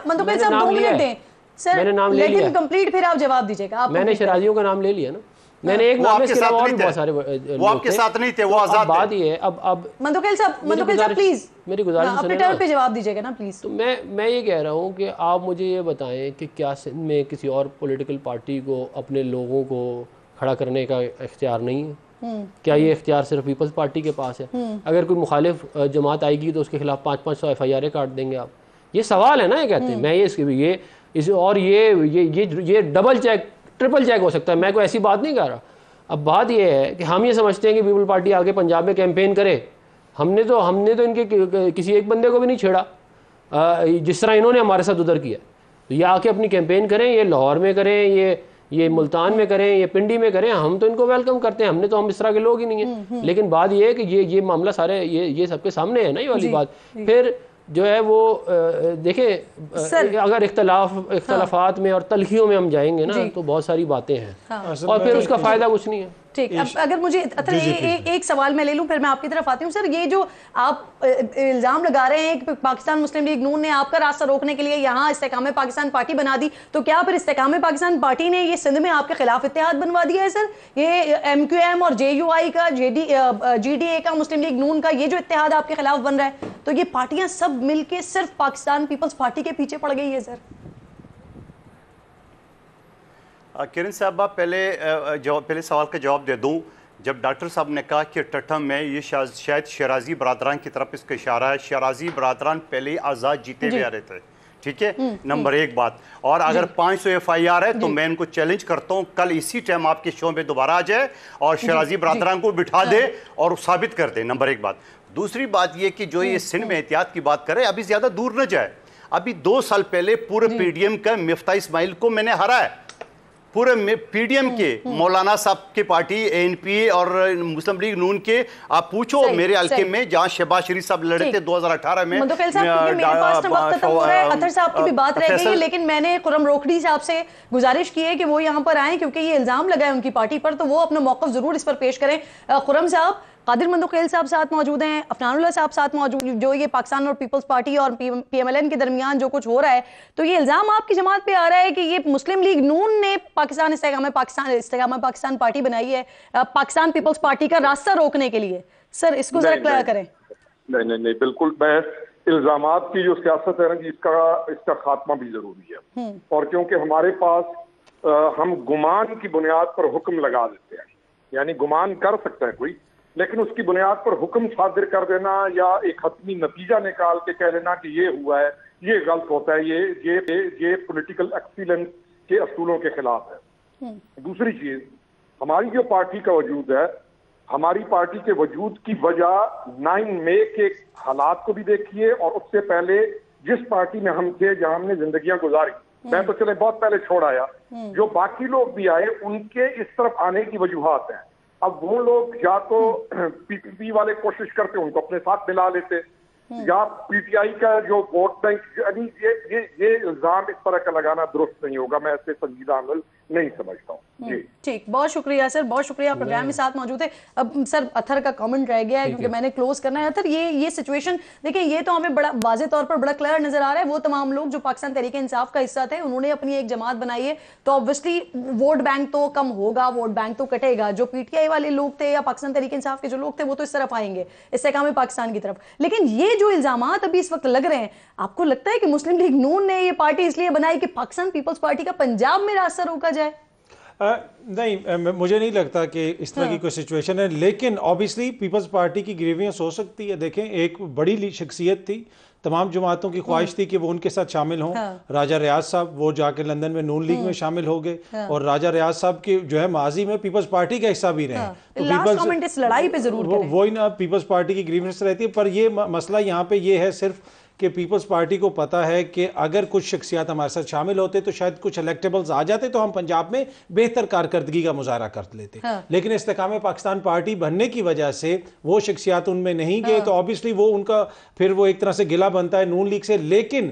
2 मिनट दें सर,
मैंने नाम ले लिया,
लेकिन कंप्लीट फिर आप जवाब दीजिएगा।
मैंने शराजियों का नाम ले लिया ना, मैंने एक नाम के अलावा और भी बहुत सारे
वो आपके साथ नहीं थे, वो आजाद थे।
बात ये है अब
मंदोखेल साहब प्लीज
मेरी गुजारिश
अपने टर्न पे जवाब दीजिएगा ना प्लीज।
तो मैं ये कह रहा हूँ कि आप मुझे ये बताएं कि क्या सिंध में किसी और पॉलिटिकल पार्टी को अपने लोगों को खड़ा करने का इख्तियार नहीं है? क्या ये इख्तियार सिर्फ पीपल्स पार्टी के पास है? अगर कोई मुखालिफ जमात आएगी तो उसके खिलाफ 500 FIR काट देंगे आप? ये सवाल है ना, ये कहते हैं। मैं ये डबल चेक ट्रिपल चेक हो सकता है, मैं कोई ऐसी बात नहीं कर रहा। अब बात ये है कि हम ये समझते हैं कि पीपल पार्टी आगे पंजाब में कैंपेन करे। हमने तो इनके किसी एक बंदे को भी नहीं छेड़ा, जिस तरह इन्होंने हमारे साथ उधर किया। तो ये आके अपनी कैंपेन करें, ये लाहौर में करें, ये मुल्तान में करें, ये पिंडी में करें, हम तो इनको वेलकम करते हैं। हम इस तरह के लोग ही नहीं हैं। लेकिन बात ये है कि ये मामला सारे ये सबके सामने है ना, ये वाली बात। फिर जो है वो देखें, अगर इख्तलाफात में और तलखियों में हम जाएंगे ना तो बहुत सारी बातें हैं और फिर उसका फायदा कुछ नहीं है।
ठीक, अब अगर मुझे एक सवाल मैं ले लूं, फिर मैं आपकी तरफ आती हूं। सर, ये जो आप इल्जाम लगा रहे हैं कि पाकिस्तान मुस्लिम लीग नून ने आपका रास्ता रोकने के लिए यहाँ इस्तेकाम पाकिस्तान पार्टी बना दी, तो क्या फिर इस्तेकाम पाकिस्तान पार्टी ने ये सिंध में आपके खिलाफ इत्तेहाद बनवा दिया है? सर, ये MQM और JUI का, GDA का, मुस्लिम लीग नून का ये जो इत्तेहाद आपके खिलाफ बन रहा है, तो ये पार्टियां सब मिलके सिर्फ पाकिस्तान पीपल्स पार्टी के पीछे पड़ गई है? सर
किरण साहबा, पहले सवाल का जवाब दे दूं। जब डॉक्टर साहब ने कहा कि टट्ठम में ये शायद शराजी बरादरान की तरफ इसका इशारा है। शराजी बरादरान पहले आज़ाद जीते हुए आ रहे थे, ठीक है, नंबर एक बात। और अगर 500 FIR है तो मैं इनको चैलेंज करता हूँ, कल इसी टाइम आपके शो में दोबारा आ जाए और शराजी बरादरान को बिठा दे और साबित कर दे, नंबर एक बात। दूसरी बात ये कि जो ये सिंध में एहतियात की बात करे, अभी ज़्यादा दूर न जाए। अभी 2 साल पहले पूरे PDM का मिफ्ता इस्माइल को मैंने हरा है। पूरे PDM के मौलाना साहब की पार्टी ANP और मुस्लिम लीग नून के, आप पूछो मेरे हल्के में जहां शहबाज शरीफ साहब लड़े थे 2018 में।
मेरे पास वक्त खत्म हो रहा है, अतर साहब की भी बात रह गई है, लेकिन मैंने खुरम रोकड़ी साहब से गुजारिश की है कि वो यहाँ पर आए, क्योंकि ये इल्जाम लगा है उनकी पार्टी पर, तो वो अपना मौक़िफ़ जरूर इस पर पेश करें। खुरम साहब, कादिर मंदोखेल साहब साथ मौजूद हैं, अफनानुल्लाह साहब साथ मौजूद, जो ये पाकिस्तान और पीपल्स पार्टी और PMLN के दरमियान जो कुछ हो रहा है, तो ये इल्जाम आपकी जमात पे आ रहा है कि ये मुस्लिम लीग नून ने पाकिस्तान इस्तेकाम पाकिस्तान पार्टी बनाई है पाकिस्तान पीपल्स पार्टी का रास्ता रोकने के लिए। सर, इसको जरा क्लियर करें।
नहीं, बिल्कुल। मैं इल्जामात की जो सियासत है ना, इसका खात्मा भी जरूरी है। और क्योंकि हमारे पास हम गुमान की बुनियाद पर हुक्म लगा देते हैं, यानी गुमान कर सकता है कोई, लेकिन उसकी बुनियाद पर हुक्म सादिर कर देना या एक हतमी नतीजा निकाल के कह देना कि ये हुआ है, ये गलत होता है, ये पॉलिटिकल एक्सीलेंस के असूलों के खिलाफ है। दूसरी चीज, हमारी जो पार्टी का वजूद है, हमारी पार्टी के वजूद की वजह 9 मई के हालात को भी देखिए, और उससे पहले जिस पार्टी में हम थे, जहां हमने जिंदगियां गुजारी, मैं तो चले बहुत पहले छोड़ आया, जो बाकी लोग भी आए उनके इस तरफ आने की वजूहात हैं। अब वो लोग या तो PPP वाले कोशिश करते, उनको अपने साथ मिला लेते, या PTI का जो वोट बैंक, यानी ये इल्जाम इस तरह का लगाना दुरुस्त नहीं होगा। मैं ऐसे संजीदा अमल नहीं समझता हूँ। जी
ठीक, बहुत शुक्रिया सर, बहुत शुक्रिया। प्रोग्राम में साथ मौजूद है। अब सर, अथर का कमेंट रह गया है क्योंकि मैंने क्लोज करना है। अथर, ये सिचुएशन देखिए, ये तो हमें बड़ा वाज़े तौर पर बड़ा क्लियर नजर आ रहा है। वो तमाम लोग जो पाकिस्तान तहरीक इंसाफ का हिस्सा थे, उन्होंने अपनी एक जमात बनाई है, तो ऑब्वियसली वोट बैंक तो कम होगा, वोट बैंक तो कटेगा। जो PTI वाले लोग थे या पाकिस्तान तहरीक इंसाफ के जो लोग थे, वो तो इस तरफ आएंगे, इस्तेकाम पाकिस्तान की तरफ। लेकिन ये जो इल्जामात अभी इस वक्त लग रहे हैं, आपको लगता है कि मुस्लिम लीग नून ने ये पार्टी इसलिए बनाई कि पाकिस्तान पीपल्स पार्टी का पंजाब में रास्ता रोका जाए?
नहीं, मुझे नहीं लगता कि इस तरह की कोई सिचुएशन है, लेकिन ऑब्वियसली पीपल्स पार्टी की ग्रीवियंस हो सकती है। देखें, एक बड़ी शख्सियत थी, तमाम जमातों की ख्वाहिश थी कि वो उनके साथ शामिल हों। राजा रियाज साहब, वो जाके लंदन में नून लीग में शामिल हो गए, और राजा रियाज साहब की जो है माजी में पीपल्स पार्टी का हिस्सा भी रहे।
तो पीपल्स इस लड़ाई पे जरूर
वही ना, पीपल्स पार्टी की ग्रीवियंस रहती है। पर ये मसला यहाँ पे ये है सिर्फ कि पीपल्स पार्टी को पता है कि अगर कुछ शख्सियात हमारे साथ शामिल होते तो शायद कुछ इलेक्टेबल्स आ जाते, तो हम पंजाब में बेहतर कारकर्दगी का मुजाहरा कर लेते। लेकिन इस्तेकाम पाकिस्तान पार्टी बनने की वजह से वो शख्सियात उनमें नहीं गए, तो ऑब्वियसली वो उनका फिर वो एक तरह से गिला बनता है नून लीग से। लेकिन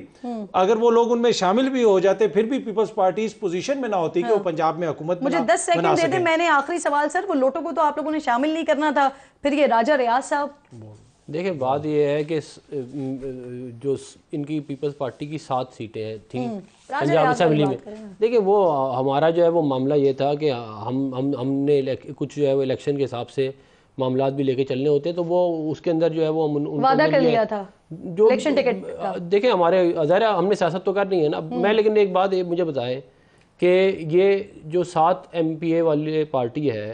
अगर वो लोग उनमें शामिल भी हो जाते, फिर भी पीपल्स पार्टी इस पोजीशन में ना होती कि वो पंजाब में हुकूमत
मुझे 10 सेकंड दे दे। मैंने आखिरी सवाल सर, वो लोटो को तो आप लोगों ने शामिल नहीं करना था, फिर ये राजा रियाज साहब।
देखिए, बात यह है कि जो इनकी पीपल्स पार्टी की 7 सीटें थी पंजाब असेंबली में, देखिए वो हमारा जो है वो मामला ये था कि हमने कुछ जो है वो इलेक्शन के हिसाब से मामलात भी लेके चलने होते हैं, तो वो उसके अंदर जो है वो
वादा कर लिया था जो इलेक्शन टिकट का।
देखिए, हमारे ज़ाहिर हमने सियासत तो करनी है ना। मैं लेकिन एक बात मुझे बताएं कि ये जो 7 MPA वाली पार्टी है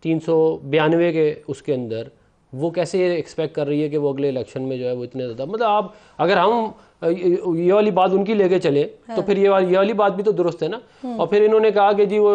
392 के उसके अंदर, वो कैसे एक्सपेक्ट कर रही है कि वो अगले इलेक्शन में जो है वो इतने ज़्यादा, मतलब आप अगर हम ये वाली बात उनकी लेके चले तो फिर ये वाली बात भी तो दुरुस्त है ना। और फिर इन्होंने कहा कि जी वो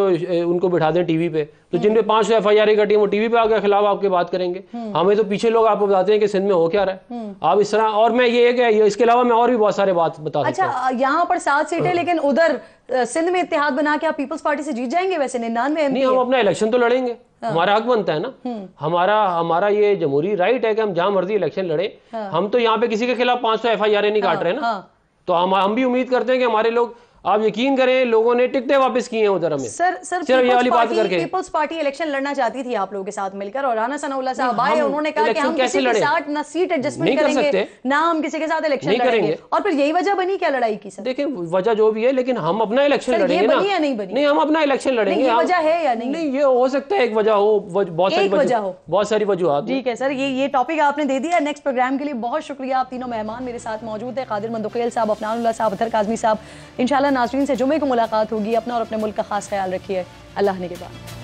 उनको बिठा दें टीवी पे, तो जिन पे 500 FIR कटी है वो टीवी पे आके खिलाफ आपके बात करेंगे। हमें तो पीछे लोग आपको बताते हैं कि सिंध में हो क्या रहा है। आप इस तरह, और मैं ये इसके अलावा मैं और भी बहुत सारे बात बता सकता हूं।
अच्छा, यहाँ पर 7 सीटें, लेकिन उधर सिंध में इत्तेहाद बना के आप पीपल्स पार्टी से जीत जाएंगे वैसे 99
नहीं, हम अपना इलेक्शन तो लड़ेंगे, हमारा हक बनता है ना। हमारा ये जमहूरी राइट है कि हम जहां मर्जी इलेक्शन लड़े। हम तो यहाँ पे किसी के खिलाफ 500 FIR नहीं काट रहे ना। तो हम भी उम्मीद करते हैं कि हमारे लोग आप यकीन करें लोगों ने टिकटें वापस की हैं उधर हमें।
सर
सिर्फ ये वाली बात करके।
पीपल्स पार्टी इलेक्शन लड़ना चाहती थी आप लोगों के साथ मिलकर, और राना सनाउल्लाह साहब आए, उन्होंने कहा कि हम किसी के साथ ना सीट एडजस्टमेंट करेंगे ना हम किसी के साथ इलेक्शन लड़ेंगे, और फिर यही वजह बनी क्या लड़ाई की? सर
देखिए वजह जो भी है, लेकिन हम अपना इलेक्शन लड़ेंगे ना।
बनी या नहीं बनी?
नहीं, हम अपना इलेक्शन लड़ेंगे।
ये वजह है या नहीं?
नहीं, ये हो सकता है एक वजह हो, बहुत सारी वजूहत। ठीक
है सर, ये टॉपिक आपने दे दिया। नेक्स्ट प्रोग्राम के लिए बहुत शुक्रिया। आप तीनों मेहमान मेरे साथ मौजूद है, कादिर मंदुखेल साहब, अफनानुल्लाह साहब, अतर काज़मी साहब। इंशाल्लाह नाज़रीन से जुमे को मुलाकात होगी। अपना और अपने मुल्क का खास ख्याल रखिए। अल्लाह ने के बाद।